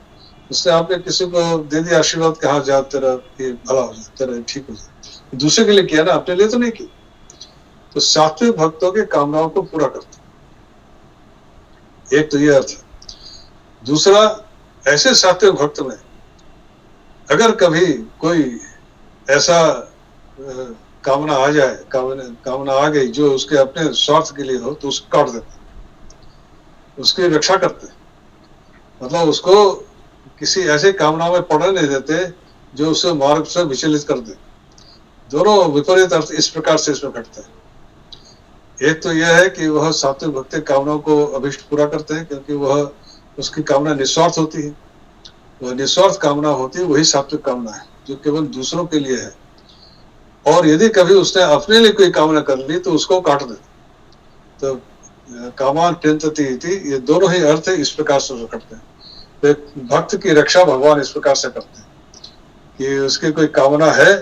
उसने आपने किसी को दे दिया आशीर्वाद, कहा जा तेरा भला हो जाए, तेरा ठीक हो जाए, दूसरे के लिए किया ना, अपने लिए तो नहीं की। तो सात्विक भक्तों के कामनाओं को पूरा करता है, एक तो ये अर्थ है। दूसरा, ऐसे सात्विक भक्त में अगर कभी कोई ऐसा कामना आ जाए, कामना आ गई जो उसके अपने स्वार्थ के लिए हो, तो उसको काट देते, उसकी रक्षा करते, मतलब उसको किसी ऐसे कामना में पड़ने नहीं देते जो उसे मार्ग से विचलित कर दे। दोनों विपरीत अर्थ इस प्रकार से इसमें घटते हैं। एक तो यह है कि वह सात्विक भक्त कामनाओं को अभिष्ट पूरा करते हैं, क्योंकि वह उसकी कामना निस्वार्थ होती है। वह निस्वार्थ कामना होती है, वही सात्विक कामना है जो केवल दूसरों के लिए है। और यदि कभी उसने अपने लिए कोई कामना कर ली तो उसको काट दे। तो कामान टिंतति, ये दोनों ही अर्थ इस प्रकार से घटते हैं। तो भक्त की रक्षा भगवान इस प्रकार से करते हैं कि उसकी कोई कामना है,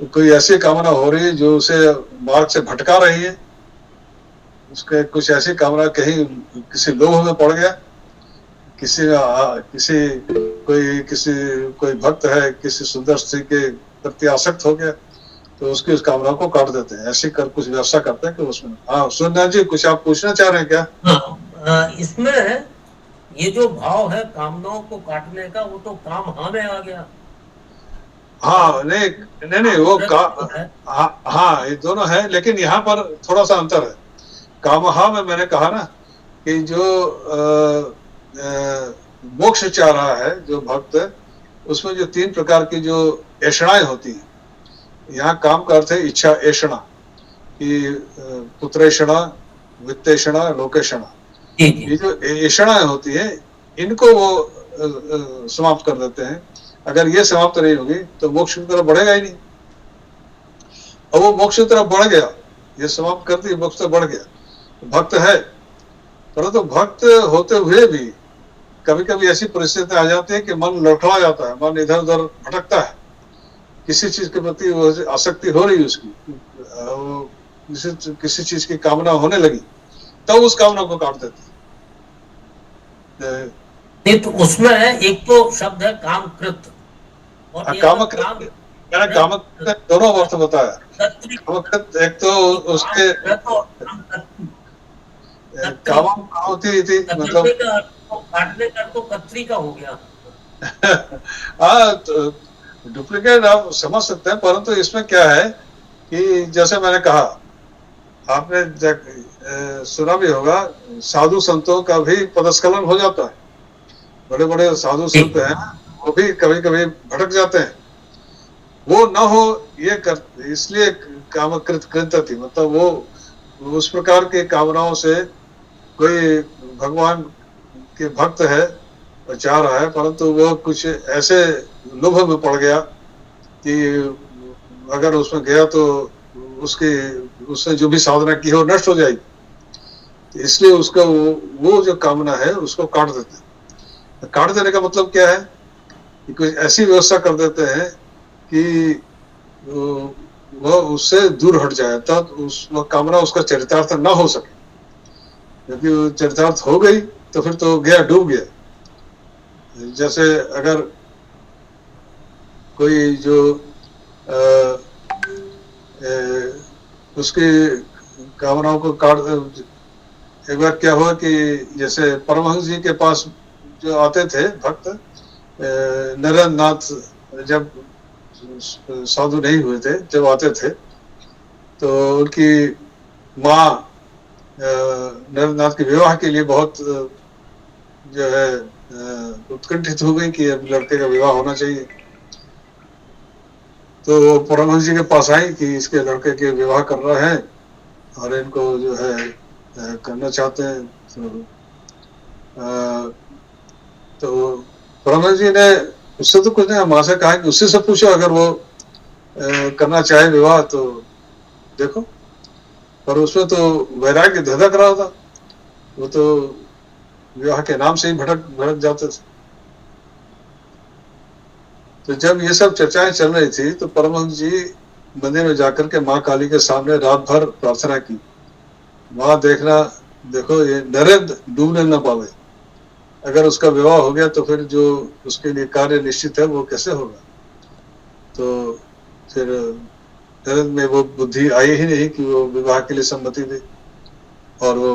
कोई ऐसी कामना हो रही है जो उसे मार्ग से भटका रही है, उसके कुछ ऐसी कामना कहीं किसी लोभ में पड़ गया, कोई भक्त है किसी सुंदर स्त्री के प्रति आसक्त हो गया, तो उसकी उस कामना को काट देते हैं। ऐसे कर कुछ व्यवस्था करते हैं कि उसमें। हाँ सुंदर जी, कुछ आप पूछना चाह रहे हैं क्या? हाँ, इसमें ये जो भाव है कामनाओं को काटने का, वो तो काम हाँ में आ गया। हाँ नहीं वो हाँ ये दोनों है, लेकिन यहाँ पर थोड़ा सा अंतर है। कामहा में मैंने कहा ना कि जो मोक्ष चाह रहा है जो भक्त, उसमें जो 3 प्रकार की जो ऐषणाएं होती हैं, यहाँ काम का अर्थ है इच्छा ऐषणा, कि पुत्रेषणा, वित्तेषणा, लोकेषणा। ये जो ऐषणाएं होती है इनको वो समाप्त कर देते हैं। अगर ये समाप्त नहीं होगी तो मोक्ष की तरफ बढ़ेगा ही नहीं। और वो मोक्ष की तरफ बढ़ गया, ये समाप्त कर दी, मोक्ष तरफ बढ़ गया, भक्त है। परंतु भक्त होते हुए भी कभी कभी ऐसी परिस्थिति आ जाती है कि मन लड़खड़ा जाता है, मन इधर उधर भटकता है, किसी चीज के प्रति आसक्ति हो रही है उसकी, किसी चीज की कामना होने लगी, तब उस कामना को काट देते नहीं। तो उसमें एक तो शब्द है कामकृत, और कामकृत, मैंने कामकृत दोनों अर्थ बताया। कामकृत एक तो उसके कामम होती थी, मतलब काटने का तो कतरी का हो गया। हाँ, तो डुप्लीकेट आप समझ सकते हैं, परंतु इसमें क्या है कि जैसे मैंने कहा, आपने सुना भी होगा, साधु संतों का भी पदस्खलन हो जाता है। बड़े बड़े साधु संत हैं, वो भी कभी कभी भटक जाते हैं। वो न हो ये कर, इसलिए कामकृत कृत थी, मतलब वो उस प्रकार के कामनाओं से कोई भगवान के भक्त है, चाह रहा है, परंतु वो कुछ ऐसे लोभ में पड़ गया कि अगर उसमें गया तो उसने जो भी साधना की है वो नष्ट हो जाएगी। इसलिए उसका वो जो कामना है उसको काट देते हैं। काट देने का मतलब क्या है कि कुछ ऐसी व्यवस्था कर देते हैं कि वह उससे दूर हट जाए, तब वह कामना उसका चरितार्थ ना हो सके। क्योंकि चरितार्थ हो गई तो फिर तो गया, डूब गया। जैसे अगर कोई जो उसकी कामनाओं को काट, एक बार क्या हुआ कि जैसे परमहंस जी के पास जो आते थे भक्त, नरेंद्र नाथ जब साधु नहीं हुए थे, जब आते थे तो उनकी माँ नरेंद्र नाथ के विवाह के लिए बहुत जो है उत्कंठित हो गई कि अब लड़के का विवाह होना चाहिए। तो वो परमहंस जी के पास आई कि इसके लड़के के विवाह कर रहे हैं और इनको जो है करना चाहते हैं। तो परमहंस जी ने उससे तो कुछ नहीं, माँ से कहा कि उससे से पूछो, अगर वो करना चाहे विवाह तो देखो। पर उसमें तो वैराग्य धधक रहा था, वो तो विवाह के नाम से ही भटक भटक जाते थे। तो जब ये सब चर्चाएं चल रही थी तो परमहंस जी मंदिर में जाकर के माँ काली के सामने रात भर प्रार्थना की, माँ देखना, देखो ये नरेंद्र डूबने न पावे, अगर उसका विवाह हो गया तो फिर जो उसके लिए कार्य निश्चित है वो कैसे होगा। तो फिर नरेंद्र में वो बुद्धि आई ही नहीं कि वो विवाह के लिए सम्मति दे, और वो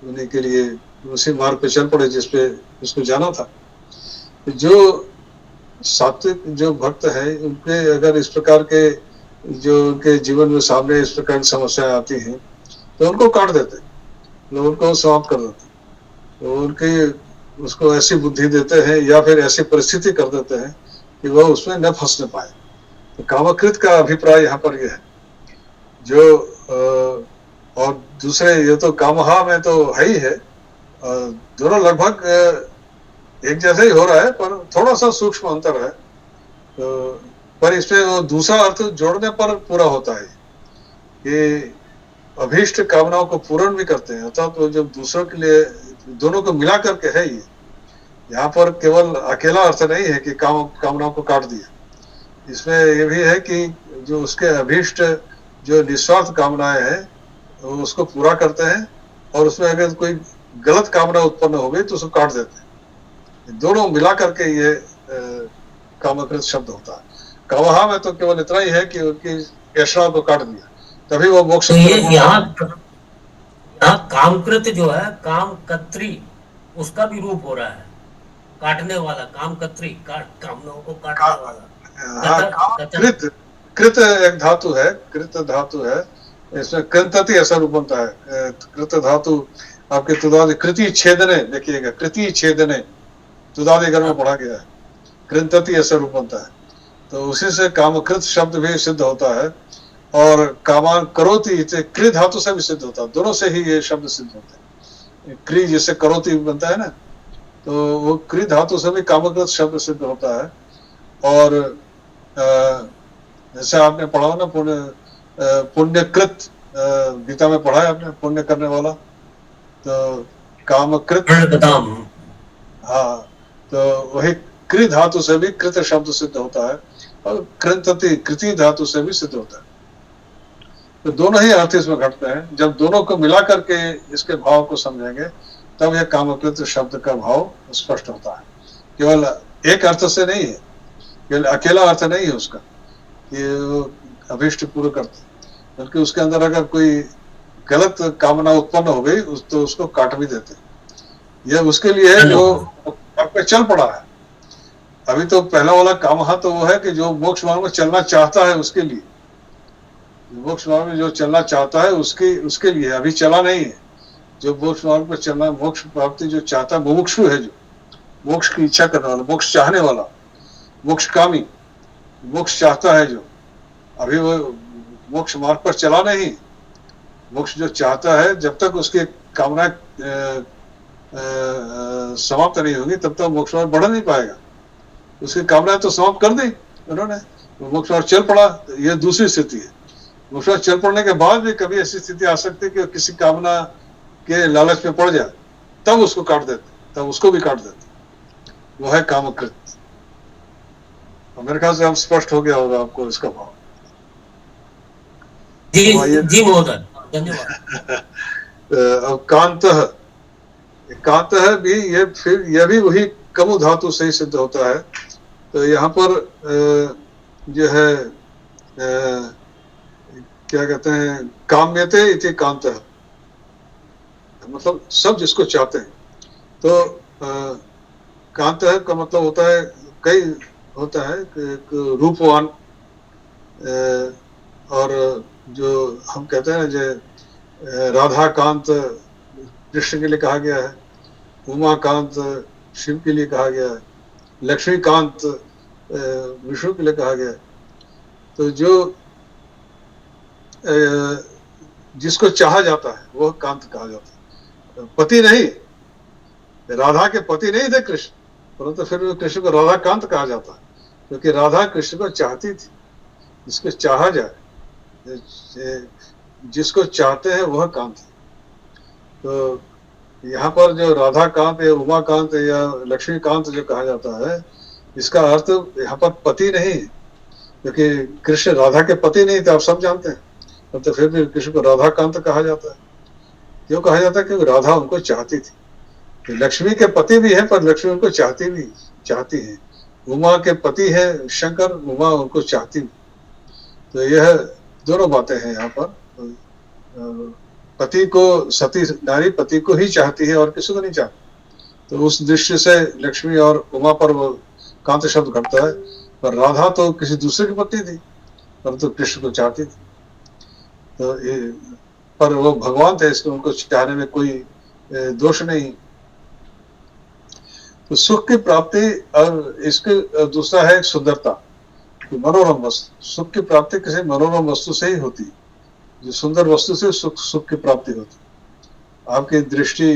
उन्हीं के लिए उसी मार्ग पे चल पड़े जिसपे उसको जाना था। जो सात्विक जो भक्त हैं, उनके अगर इस प्रकार के जो उनके जीवन में सामने इस प्रकार की समस्याएं आती हैं तो उनको काट देते, लोग उनको समाप्त कर देते, तो उनकी उसको ऐसी बुद्धि देते हैं या फिर ऐसी परिस्थिति कर देते हैं कि वह उसमें न फंसने पाए। तो कामकृत का अभिप्राय यहाँ पर यह है। जो और दूसरे, ये तो कामहा में तो है ही है, दोनों लगभग एक जैसा ही हो रहा है, पर थोड़ा सा सूक्ष्म अंतर है। तो पर इसमें वो दूसरा अर्थ जोड़ने पर पूरा होता है कि अभीष्ट कामनाओं को पूर्ण भी करते हैं, अर्थात वो जब दूसरों के लिए दोनों को मिला करके है। ये यहाँ पर केवल अकेला अर्थ नहीं है कि कामनाओं को काट दिया, इसमें ये भी है कि जो उसके अभीष्ट जो निस्वार्थ कामनाएं हैं वो उसको पूरा करते हैं, और उसमें अगर कोई गलत कामना उत्पन्न हो गई तो उसको काट देते हैं। दोनों मिला करके ये कामकृत शब्द होता है। कामहा में तो केवल इतना ही है कि उनकी ऐसा को काट दिया, तभी वो मोक्ष। तो ये यहाँ कामकृत जो है, काम कत्री, उसका भी रूप हो रहा है, काटने वाला, काम कत्री, कामनाओं को काटने वाला। हाँ, कृत, कृत एक धातु है, कृत धातु है, इसमें कृंतति ऐसा रूप बनता है। कृत धातु आपके तुदादि कृति छेदने, देखिएगा कृति छेदने तुदादि घर में पढ़ा गया है, कृंतति ऐसा रूप बनता है। तो उसी से कामकृत शब्द भी सिद्ध होता है, और कामान करोति क्रि धातु से भी सिद्ध होता है, दोनों से ही ये शब्द सिद्ध होते हैं। क्रि जैसे करोति बनता है ना, तो वो क्रि धातु से भी कामकृत शब्द सिद्ध होता है। और जैसे आपने पढ़ा ना पुण्यकृत, गीता में पढ़ा है आपने, पुण्य करने वाला, तो कामकृत, हाँ, तो वही क्रि धातु से भी कृत शब्द सिद्ध होता है, और कृंतति कृति धातु से भी सिद्ध होता है। तो दोनों ही अर्थ इसमें घटते हैं। जब दोनों को मिला करके इसके भाव को समझेंगे तब यह कामकृत शब्द का भाव स्पष्ट होता है। केवल एक अर्थ से नहीं है, केवल अकेला अर्थ नहीं है उसका कि अभीष्ट पूर्ण करते, बल्कि उसके अंदर अगर कोई गलत कामना उत्पन्न हो गई तो उसको काट भी देते। यह उसके लिए है जो आप पे चल पड़ा है। अभी तो पहला वाला कामहा तो वो है कि जो मोक्ष मार्ग में चलना चाहता है उसके लिए, मोक्ष मार्ग में जो चलना चाहता है उसके लिए, अभी चला नहीं है। जो मोक्ष मार्ग पर चलना, मोक्ष प्राप्ति जो चाहता है, मुमुक्षु है, जो मोक्ष की इच्छा करने वाला, मोक्ष चाहने वाला, मोक्ष कामी, मोक्ष चाहता है, जो अभी वो मोक्ष मार्ग पर चला नहीं। मोक्ष जो चाहता है, जब तक उसकी कामना समाप्त नहीं होगी तब तक मोक्ष मार्ग बढ़ नहीं पाएगा। उसकी कामना तो समाप्त कर दी उन्होंने, मोक्ष मार्ग चल पड़ा, यह दूसरी स्थिति है। मोक्ष मार्ग चल पड़ने के बाद भी कभी ऐसी स्थिति आ सकती है कि किसी कामना के लालच में पड़ जाए, तब उसको काट देते, तब उसको भी काट देते। वो है कामकृत। मेरे ख्याल से अब स्पष्ट हो गया होगा आपको इसका भाव। जी महोदय, धन्यवाद। अब कांतः, कांत है भी ये, फिर यह भी वही कमु धातु से ही सिद्ध होता है। तो यहाँ पर जो है क्या कहते हैं, काम्यते इति कांत, मतलब सब जिसको चाहते हैं। तो कांत का मतलब होता है, कई होता है एक रूपवान, और जो हम कहते हैं जो राधा कांत कृष्ण के लिए कहा गया है, उमाकांत शिव के लिए कहा गया है, लक्ष्मीकांत विष्णु के लिए कहा गया है। तो जो जिसको चाहा जाता है वह कांत कहा जाता है। पति नहीं, राधा के पति नहीं थे कृष्ण, परंतु फिर कृष्ण को राधा कांत कहा जाता है, क्योंकि राधा कृष्ण को चाहती थी। जिसको चाहा जाए, जिसको चाहते हैं वह कांत है। तो यहाँ पर जो राधा कांत या उमाकांत या लक्ष्मीकांत जो कहा जाता है, इसका अर्थ यहाँ पर पति नहीं है, क्योंकि कृष्ण राधा के पति नहीं थे, आप सब जानते हैं। तो फिर भी कृष्ण को राधा कांत कहा जाता है। क्यों कहा जाता है? क्योंकि राधा उनको चाहती थी। तो लक्ष्मी के पति भी है, पर लक्ष्मी उनको चाहती है। उमा के पति है शंकर, उमा उनको चाहती भी। तो यह दोनों बातें हैं यहाँ पर। पति को, सती नारी पति को ही चाहती है और किसी को नहीं चाहती। तो उस दृष्टि से लक्ष्मी और उमा पर वो कांत शब्द घटता है। पर राधा तो किसी दूसरे की पत्नी थी, परंतु कृष्ण को चाहती थी। तो पर वो भगवान थे, इसलिए उनको चाहने में कोई दोष नहीं। तो सुख की प्राप्ति, और इसके दूसरा है सुंदरता, मनोरम वस्तु। सुख की प्राप्ति किसी मनोरम वस्तु से ही होती है। जो सुंदर वस्तु से सुख की प्राप्ति होती है। आपकी दृष्टि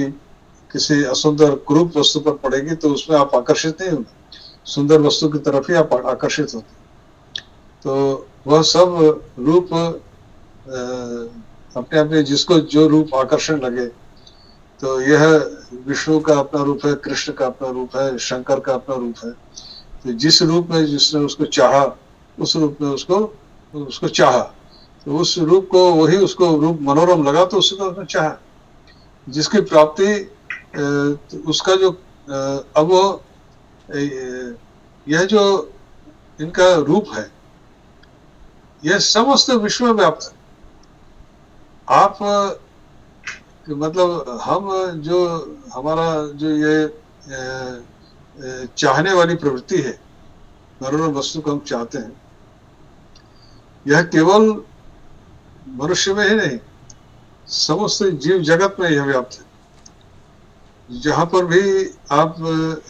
किसी असुंदर कुरूप वस्तु पर पड़ेगी तो उसमें आप आकर्षित नहीं होंगे, सुंदर वस्तु की तरफ ही आप आकर्षित होते। तो वह सब रूप अपने अपने जिसको जो रूप आकर्षण लगे, तो यह विष्णु का अपना रूप है, कृष्ण का अपना रूप है, शंकर का अपना रूप है। तो जिस रूप में जिसने उसको चाहा, उस रूप में उसको चाहा, तो उस रूप को, वही उसको रूप मनोरम लगा तो उसको उसने चाहा। जिसकी प्राप्ति उसका जो अब यह जो इनका रूप है, यह समस्त विश्व में व्याप्त है। आप मतलब हम जो हमारा जो ये चाहने वाली प्रवृत्ति है, मनोरम वस्तु को हम चाहते हैं, यह केवल मनुष्य में ही नहीं, समस्त जीव जगत में यह व्याप्त है। जहां पर भी आप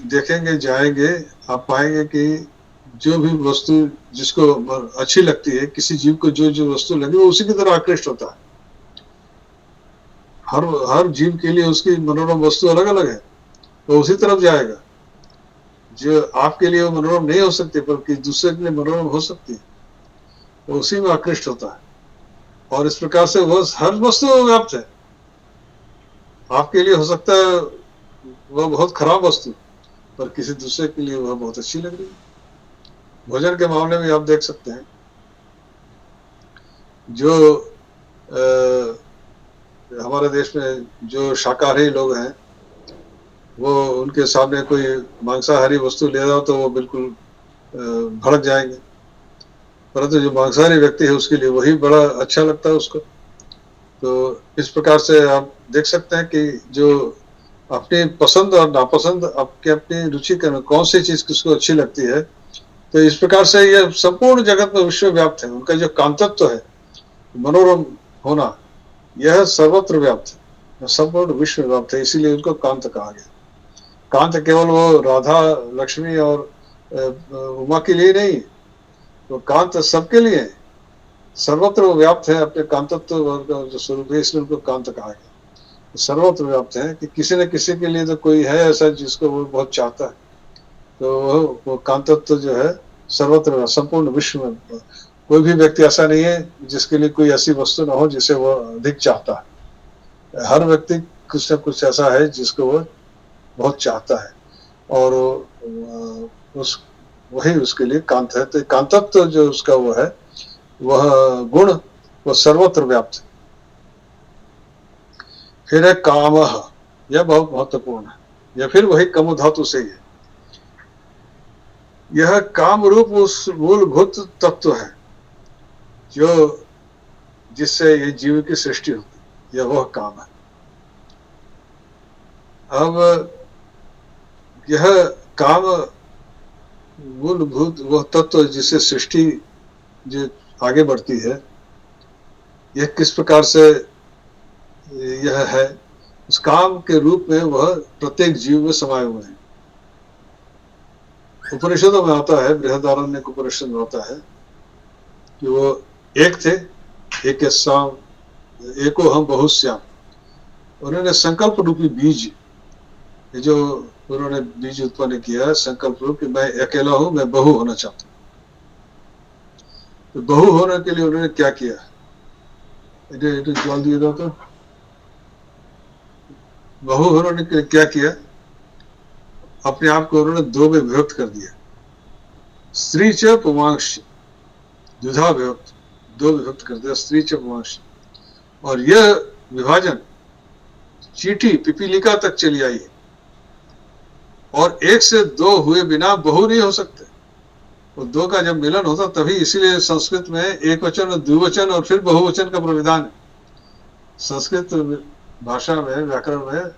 देखेंगे, जाएंगे, आप पाएंगे कि जो भी वस्तु जिसको अच्छी लगती है, किसी जीव को जो जो वस्तु लगी वो उसी की तरह आकृष्ट होता है। हर जीव के लिए उसकी मनोरम वस्तु अलग अलग है, वो उसी तरफ जाएगा। जो आपके लिए वो मनोरम नहीं हो सकती, बल्कि दूसरे के लिए मनोरम हो सकती है, वो उसी में आकृष्ट होता है। और इस प्रकार से वह हर वस्तु व्याप्त है। आपके लिए हो सकता है वह बहुत खराब वस्तु, पर किसी दूसरे के लिए वह बहुत अच्छी लग रही है। भोजन के मामले में आप देख सकते हैं, जो हमारे देश में जो शाकाहारी लोग हैं, वो उनके सामने कोई मांसाहारी वस्तु ले रहा हो तो वो बिल्कुल भड़क जाएंगे। परंतु जो मांसाहारी व्यक्ति है उसके लिए वही बड़ा अच्छा लगता है उसको। तो इस प्रकार से आप देख सकते हैं कि जो अपनी पसंद और नापसंद, आपके अपनी रुचि के कौन सी चीज किसको अच्छी लगती है, तो इस प्रकार से यह संपूर्ण जगत में विश्व व्याप्त है। उनका जो कांतत्व है, मनोरम होना, यह सर्वत्र व्याप्त है, संपूर्ण विश्व व्याप्त है, इसीलिए उनको कांत कहा गया। कांत केवल वो राधा, लक्ष्मी और उमा के लिए नहीं, तो कांत सबके लिए है, सर्वत्र वो व्याप्त है अपने कांतत्व जो स्वरूप है, इसलिए उनको कांत कहा गया। सर्वत्र व्याप्त है कि किसी न किसी के लिए तो कोई है ऐसा जिसको वो बहुत चाहता है, तो वो कांतत्व जो है सर्वत्र, संपूर्ण विश्व में कोई भी व्यक्ति ऐसा नहीं है जिसके लिए कोई ऐसी वस्तु ना हो जिसे वो अधिक चाहता है। हर व्यक्ति कुछ न कुछ ऐसा है जिसको वो बहुत चाहता है, और वही उसके लिए कांत है। तो कांतत्व जो उसका वो है, वह गुण वो सर्वत्र व्याप्त है। फिर है कामः। यह बहुत महत्वपूर्ण है। यह फिर वही कमु धातु से ही है। यह काम रूप उस मूलभूत तत्व है जो जिससे ये जीव की सृष्टि होती है। यह वह काम है। अब यह काम मूलभूत वह तत्व जिससे सृष्टि जो आगे बढ़ती है, यह किस प्रकार से यह है, उस काम के रूप में वह प्रत्येक जीव में समाये हुए हैं। उपनिषदों में आता है, बृहदारण्य उपनिषद में आता है कि वो एक थे, एक साम एको हम बहुश्याम। उन्होंने संकल्प रूपी बीज, जो उन्होंने बीज उत्पन्न किया, संकल्प रूप कि मैं अकेला हूं, मैं बहु होना चाहता हूं। तो बहु होने के लिए उन्होंने क्या किया, जल दिया था। बहु होने के लिए क्या किया, अपने आप को उन्होंने दो में विभक्त कर दिया। स्त्री च पुमांश, द्विधा विभक्त, दो विभक्त कर दिया, स्त्री च पुमांश। और यह विभाजन चींटी पिपीलिका तक चली आई है। और एक से दो हुए बिना बहु नहीं हो सकते। वो दो का जब मिलन होता तभी, इसीलिए संस्कृत में एक वचन और द्विवचन और फिर बहुवचन का प्राविधान है। संस्कृत भाषा में, व्याकरण में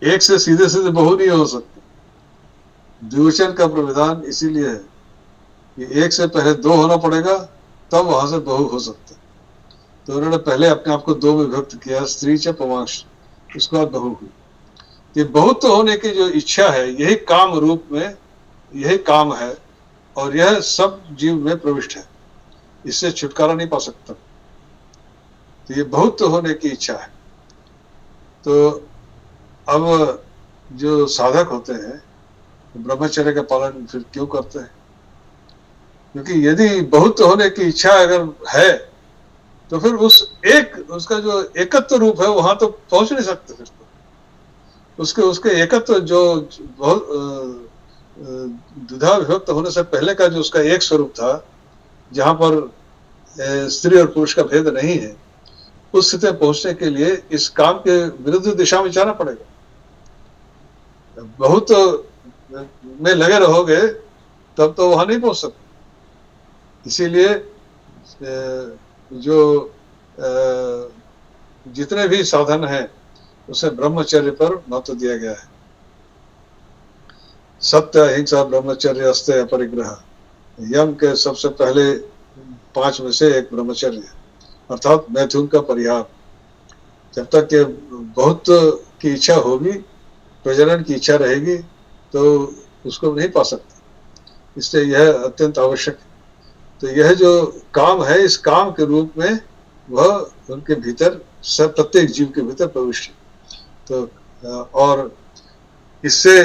एक से सीधे सीधे बहु नहीं हो सकते। द्विवचन का प्राविधान इसीलिए है कि एक से पहले दो होना पड़ेगा, तब वहां से बहु हो सकते। तो उन्होंने पहले अपने आप को दो में विभक्त किया, स्त्री च पुमांश, उसके बाद बहु हुई। ये बहुत होने की जो इच्छा है, यही काम रूप में, यही काम है। और यह सब जीव में प्रविष्ट है, इससे छुटकारा नहीं पा सकता। तो ये बहुत होने की इच्छा है। तो अब जो साधक होते हैं, ब्रह्मचर्य का पालन फिर क्यों करते हैं? क्योंकि यदि बहुत होने की इच्छा अगर है, तो फिर उसका जो एकत्व रूप है वहां तो पहुंच नहीं सकते। फिर तो उसके एकत्व जो बहुत द्विधा विभक्त होने से पहले का जो उसका एक स्वरूप था, जहां पर स्त्री और पुरुष का भेद नहीं है, उस स्थिति में पहुंचने के लिए इस काम के विरुद्ध दिशा में जाना पड़ेगा। बहुत में लगे रहोगे तब तो वहां नहीं पहुंच सकते। इसीलिए जो जितने भी साधन हैं, उसे ब्रह्मचर्य पर महत्व दिया गया है। सत्य, अहिंसा, ब्रह्मचर्य, अस्तेय, अपरिग्रह, यम के सबसे पहले 5 में से एक ब्रह्मचर्य है, अर्थात मैथुन का परिहार। जब तक के बहुत की इच्छा होगी, प्रजनन की इच्छा रहेगी, तो उसको नहीं पा सकते। इसलिए यह अत्यंत आवश्यक है। तो यह जो काम है, इस काम के रूप में वह उनके भीतर, सब प्रत्येक जीव के भीतर प्रविष्ट है। तो और इससे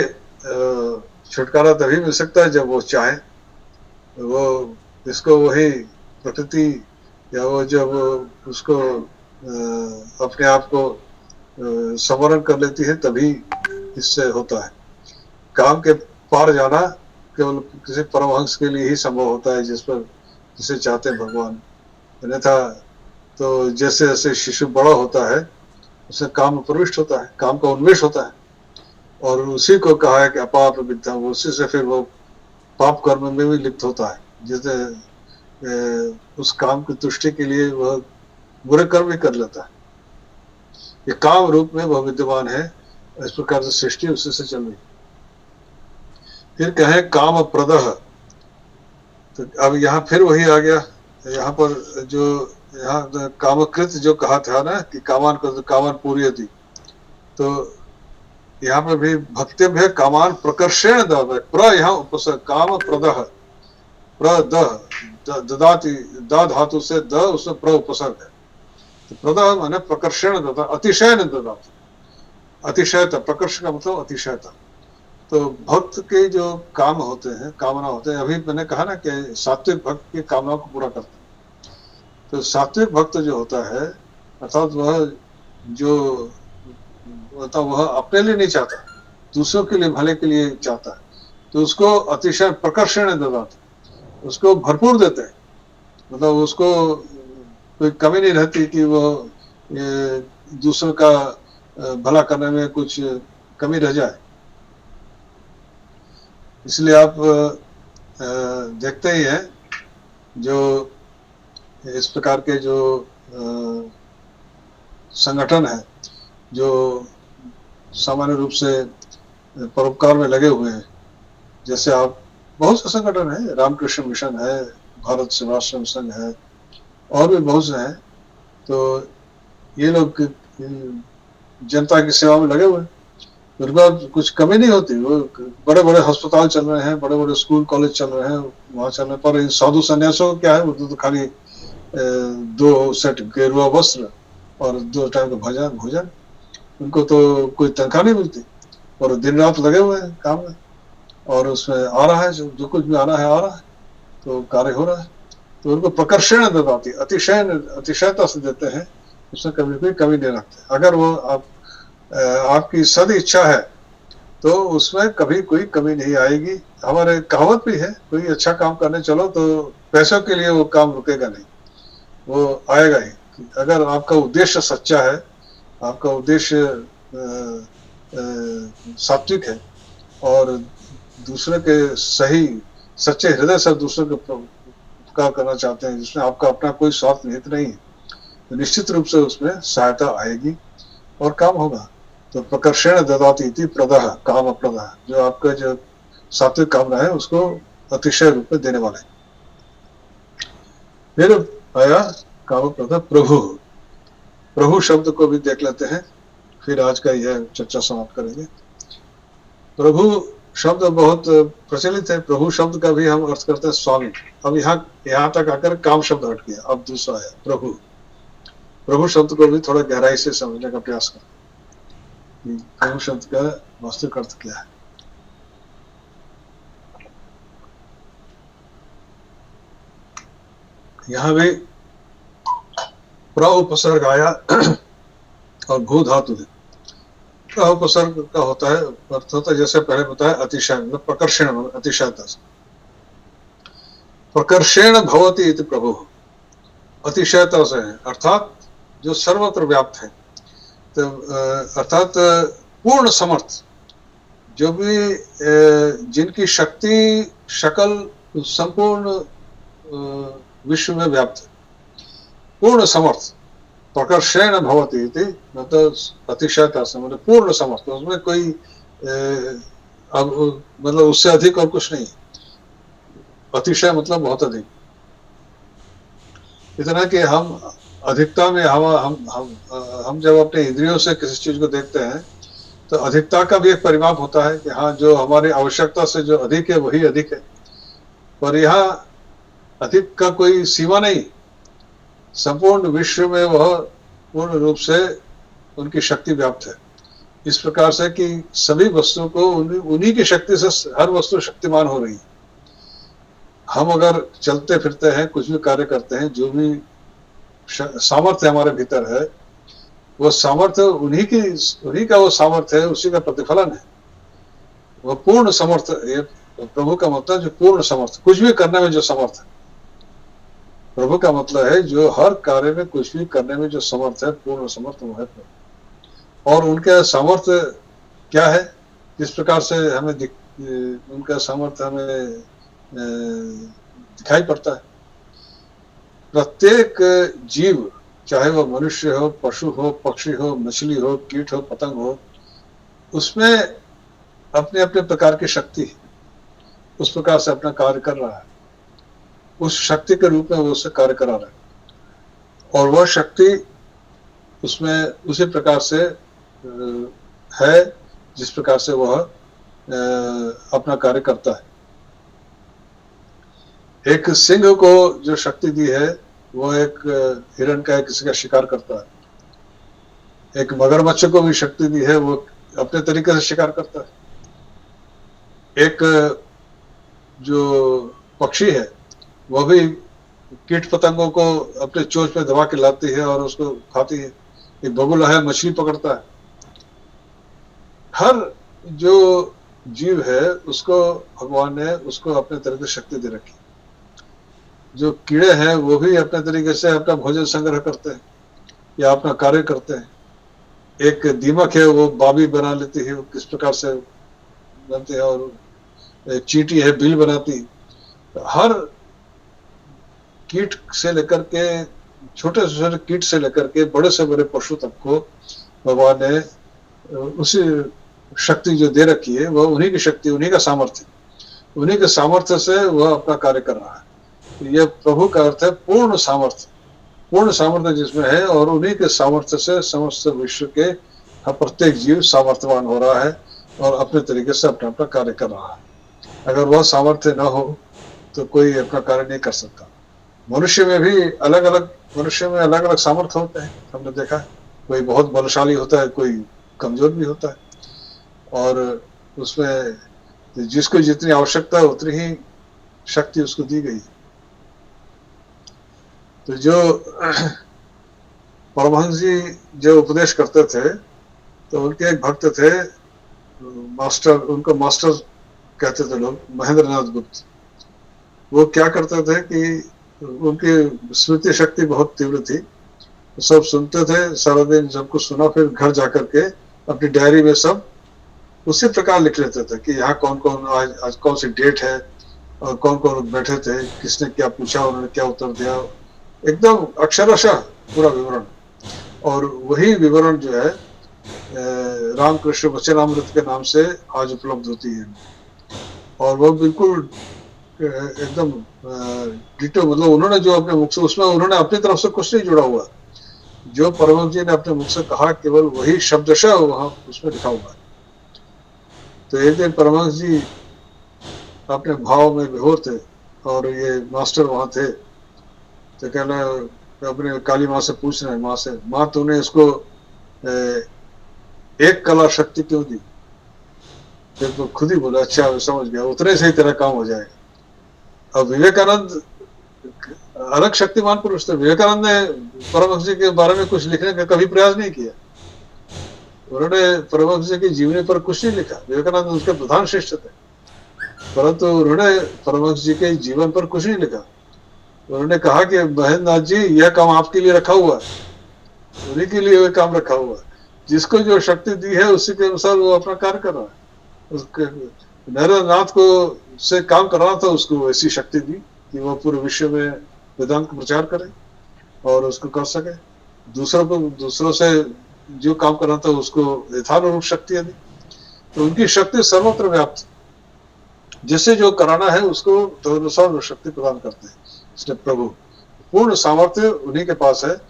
छुटकारा तभी मिल सकता है जब वो चाहे। वो इसको वही प्रकृति या वो जब उसको अपने आप को संवरण कर लेती है, तभी इससे होता है। काम के पार जाना केवल किसी परमहंस के लिए ही संभव होता है, जिसे चाहते हैं भगवान। अन्यथा तो जैसे जैसे शिशु बड़ा होता है, उसे काम प्रविष्ट होता है, काम का उन्मेष होता है। और उसी को कहा है कि अपाप विद्या, उसी से फिर वो पाप कर्म में भी लिप्त होता है, जिससे उस काम की तुष्टि के लिए वह बुरे कर्म भी कर लेता है। ये काम रूप में वह विद्यमान है। इस प्रकार से सृष्टि उसी से चल रही। फिर कहे काम प्रदह, तो अब यहाँ फिर वही आ गया। यहाँ पर जो यहाँ कामकृत जो कहा था ना कि कामान को कामान पूरी थी, तो यहाँ पर भी भक्तिव्य है कामान प्रकर्षेण दह, प्र यहाँ उपसर्ग, काम प्रदह, प्रदह ददाति, द धातु से द, उसमें प्र उपसर्ग है। तो प्रदह माने प्रकर्षेण ददा, अतिशय न ददाति, अतिशयता, प्रकर्ष का मतलब अतिशयता। तो भक्त के जो काम होते हैं, कामना होते हैं, अभी मैंने कहा ना कि सात्विक भक्त की कामनाओं को पूरा करते हैं। तो सात्विक भक्त जो होता है, अर्थात वह जो होता वह अपने लिए नहीं चाहता, दूसरों के लिए भले के लिए चाहता है। तो उसको अतिशय प्रकर्षण ददाते, उसको भरपूर देते हैं। मतलब उसको कोई कमी नहीं रहती कि वो दूसरों का भला करने में कुछ कमी रह जाए। इसलिए आप देखते ही हैं जो इस प्रकार के जो संगठन है जो सामान्य रूप से परोपकार में लगे हुए हैं, जैसे आप बहुत से संगठन है, रामकृष्ण मिशन है, भारत सेवाश्रम संघ है, और भी बहुत से हैं। तो ये लोग जनता की सेवा में लगे हुए हैं, उनके बाद कुछ कमी नहीं होती। वो बड़े बड़े अस्पताल चल रहे हैं, बड़े बड़े स्कूल कॉलेज चल रहे हैं, वहां चल रहे हैं। पर इन साधु संन्यासों को क्या है, वो तो खाली 2 सेट गेरुआ वस्त्र और 2 टाइम का भोजन, उनको तो कोई तनख्वाह नहीं मिलती, और दिन रात लगे हुए हैं काम में, और उसमें आ रहा है जो कुछ भी आना है आ रहा है, तो कार्य हो रहा है। तो उनको प्रकर्षण ददाति, अतिशयता से देते हैं, उसमें कभी कोई कमी नहीं रखते। अगर वो आपकी सद इच्छा है तो उसमें कभी कोई कमी नहीं आएगी। हमारे कहावत भी है, कोई अच्छा काम करने चलो तो पैसों के लिए वो काम रुकेगा नहीं, वो आएगा ही। अगर आपका उद्देश्य सच्चा है, आपका उद्देश्य सात्विक है, और दूसरे के सही सच्चे हृदय से दूसरे के उपकार करना चाहते हैं, जिसमें आपका अपना कोई स्वार्थ निहित नहीं है, तो निश्चित रूप से उसमें सहायता आएगी और काम होगा। तो प्रकर्षण ददाति इति प्रदः, काम प्रदः, जो आपका जो सात्विक कामना है उसको अतिशय रूप में देने वाले। फिर आया काम प्रदः प्रभु। प्रभु शब्द को भी देख लेते हैं, फिर आज का यह चर्चा समाप्त करेंगे। प्रभु शब्द बहुत प्रचलित है। प्रभु शब्द का भी हम अर्थ करते हैं स्वामी। अब यहाँ तक आकर काम शब्द हट गया, अब दूसरा है प्रभु। प्रभु शब्द को भी थोड़ा गहराई से समझने का प्रयास करें। प्रभु शब्द का वास्तविक अर्थ क्या है। यहाँ भी प्र उपसर्ग आया और भू धातु है। प्र उपसर्ग का होता है, अर्थ होता है जैसे पहले बताया अतिशय, मतलब प्रकर्षण, अतिशयता से। प्रकर्षेण भवति इति प्रभु, अतिशयता से है, अर्थात जो सर्वत्र व्याप्त है। तो अर्थात पूर्ण समर्थ, जो भी जिनकी शक्ति शकल संपूर्ण विश्व में व्याप्त है, पूर्ण समर्थ। प्रकर्षेण भवति इति मतलब अतिशयता से, मतलब पूर्ण समर्थ, उसमें कोई अब मतलब उससे अधिक और कुछ नहीं। अतिशय मतलब बहुत अधिक, इतना कि हम अधिकता में हम जब अपने इंद्रियों से किसी चीज को देखते हैं तो अधिकता का भी एक परिमाप होता है कि हाँ, जो हमारी आवश्यकता से जो अधिक है वही अधिक है। पर यहाँ अधिक का कोई सीमा नहीं, संपूर्ण विश्व में वह पूर्ण रूप से उनकी शक्ति व्याप्त है, इस प्रकार से कि सभी वस्तुओं को उन्हीं की शक्ति से हर वस्तु शक्तिमान हो रही है। हम अगर चलते फिरते हैं, कुछ भी कार्य करते हैं, जो भी सामर्थ्य हमारे भीतर है, वो सामर्थ्य उन्हीं का वो सामर्थ्य है, उसी का प्रतिफलन है। वह पूर्ण समर्थ, ये प्रभु का मतलब जो पूर्ण समर्थ, कुछ भी करने में जो समर्थ है। प्रभु का मतलब है जो हर कार्य में कुछ भी करने में जो समर्थ है, पूर्ण समर्थ वो है प्रभु। और उनका सामर्थ्य क्या है, किस प्रकार से हमें उनका सामर्थ्य हमें दिखाई पड़ता है। प्रत्येक जीव, चाहे वो मनुष्य हो, पशु हो, पक्षी हो, मछली हो, कीट हो, पतंग हो, उसमें अपने अपने प्रकार की शक्ति है, उस प्रकार से अपना कार्य कर रहा है, उस शक्ति के रूप में वो उससे कार्य करा रहा है। और वह शक्ति उसमें उसी प्रकार से है जिस प्रकार से वह अपना कार्य करता है। एक सिंह को जो शक्ति दी है, वो एक हिरण का किसी का शिकार करता है। एक मगरमच्छ को भी शक्ति दी है, वो अपने तरीके से शिकार करता है। एक जो पक्षी है, वह भी कीट पतंगों को अपने चोंच पे दबा के लाती है और उसको खाती है। एक बगुला है, मछली पकड़ता है। हर जो जीव है उसको भगवान ने उसको अपने तरीके से शक्ति दे रखी। जो कीड़े हैं वो भी अपने तरीके से अपना भोजन संग्रह करते हैं या अपना कार्य करते हैं। एक दीमक है वो बाबी बना लेती है, वो किस प्रकार से बनते हैं, और एक चींटी है बिल बनाती। हर कीट से लेकर के, छोटे से छोटे कीट से लेकर के बड़े से बड़े पशु तक को भगवान ने उसी शक्ति जो दे रखी है, वह उन्हीं की शक्ति, उन्हीं का सामर्थ्य, उन्हीं के सामर्थ्य से वह अपना कार्य कर रहा है। तो यह प्रभु का अर्थ है पूर्ण सामर्थ्य, पूर्ण सामर्थ्य जिसमें है, और उन्हीं के सामर्थ्य से समस्त विश्व के प्रत्येक जीव सामर्थ्यवान हो रहा है और अपने तरीके से अपना अपना कार्य कर रहा है। अगर वह सामर्थ्य न हो तो कोई अपना कार्य नहीं कर सकता। मनुष्य में भी अलग अलग, मनुष्य में अलग अलग सामर्थ्य होते हैं, हमने देखा है। कोई बहुत बलशाली होता है, कोई कमजोर भी होता है, और उसमें जिसको जितनी आवश्यकता है उतनी ही शक्ति उसको दी गई। तो जो परमहंस जी जो उपदेश करते थे, तो उनके एक भक्त थे, मास्टर, उनको मास्टर कहते थे लोग, महेंद्र नाथ गुप्त। वो क्या करते थे कि उनकी स्मृति शक्ति बहुत तीव्र थी, सब सुनते थे सारा दिन, सबको सुना, फिर घर जाकर के अपनी डायरी में सब उसी प्रकार लिख लेते थे कि यहाँ कौन कौन आज कौन सी डेट है, और कौन कौन बैठे थे, किसने क्या पूछा, उन्होंने क्या उत्तर दिया, एकदम अक्षरशः पूरा विवरण। और वही विवरण जो है रामकृष्ण वचनामृत के नाम से आज उपलब्ध होती है, और वो बिल्कुल एकदम डिटो, मतलब उन्होंने जो अपने मुख से, उसमें उन्होंने अपनी तरफ से कुछ नहीं जुड़ा हुआ, जो परमहंस जी ने अपने मुख से कहा केवल वही शब्दशः वहां उसमें लिखा हुआ है। तो एक दिन परमहंस जी अपने भाव में विभोर थे, और ये मास्टर वहां थे, तो कहना अपने काली माँ से पूछ रहे हैं, माँ से, माँ तूने इसको एक कला शक्ति क्यों दी? फिर तो खुद ही बोला, अच्छा समझ गया, उतने से ही तेरा काम हो जाएगा। अब विवेकानंद अलग शक्तिमान पुरुष थे, विवेकानंद ने परमहंस जी के बारे में कुछ लिखने का कभी प्रयास नहीं किया, उन्होंने परमहंस जी की जीवनी पर कुछ नहीं लिखा, विवेकानंद उसके प्रधान शिष्य थे, परंतु उन्होंने परमहंस जी के जीवन पर कुछ नहीं लिखा। उन्होंने कहा कि महेंद्र नाथ जी, यह काम आपके लिए रखा हुआ है, उन्हीं के लिए यह काम रखा हुआ है, जिसको जो शक्ति दी है उसी के अनुसार वो अपना कार्य कर रहा है। उसके नरेंद्र नाथ को से काम करना था, उसको ऐसी शक्ति दी कि वो पूरे विश्व में वेदांत का प्रचार करे और उसको कर सके। दूसरों से जो काम करना था उसको यथानुरूप शक्तियां दी। तो उनकी शक्ति सर्वत्र व्याप्त, जिससे जो कराना है उसको तदनुसार शक्ति प्रदान करते हैं। इसलिए प्रभु पूर्ण सामर्थ्य उन्हीं के पास है,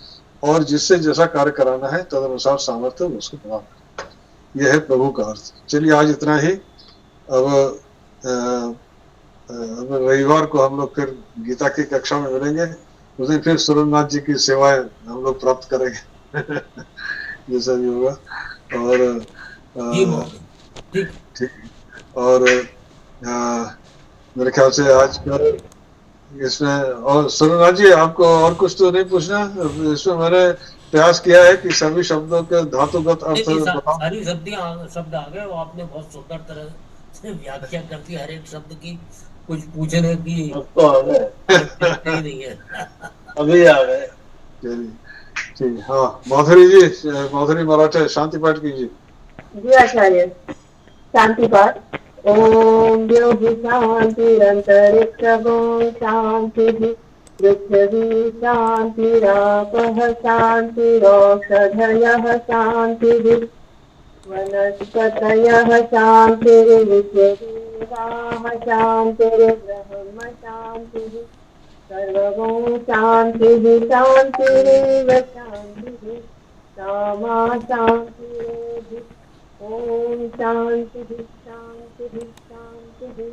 और जिससे जैसा कार्य कराना है तदनुसार सामर्थ्य उसको प्रदान करते हैं। यह है प्रभु का अर्थ। चलिए आज इतना ही। अब रविवार को हम लोग फिर गीता की कक्षा में मिलेंगे, उस दिन फिर सुरेंद्रनाथ जी की सेवाएं हम लोग प्राप्त करेंगे जैसा भी होगा। और ठीक, और मेरे ख्याल से आज इसमें, और सुरेंद्रनाथ जी आपको और कुछ तो नहीं पूछना? इसमें मैंने प्रयास किया है कि सभी शब्दों के धातुगत अर्थ बताऊं। सारी शब्द आ गए, वो आपने बहुत सुंदर तरह से व्याख्या कर दी हर एक शब्द की, कुछ पूछने की तो आ गए नहीं है अभी आ गए। ठीक, हाँ माधुरी जी, माधुरी मराठे शांति पाठ कीजिए। जी आचार्य, शांति पाठ। ओम द्यौः शान्तिरन्तरिक्षगो शान्तिः, पृथिवी शान्तिरापः शान्तिरोषधयः शान्तिः, वनस्पतयः शान्तिर्विश्वदेवाः शान्तिर्ब्रह्म शान्तिः, सर्वं शान्तिः शान्तिरेव शान्तिः, सामा शान्तिरेधि। ओम शांति शांति शांति।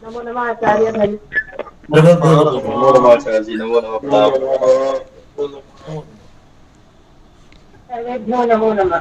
नमो नमः आचार्य धन्य। नमो नमः आचार्य जी, नमो नमः, प्रणाम। सर्वेभ्यो नमो नमः।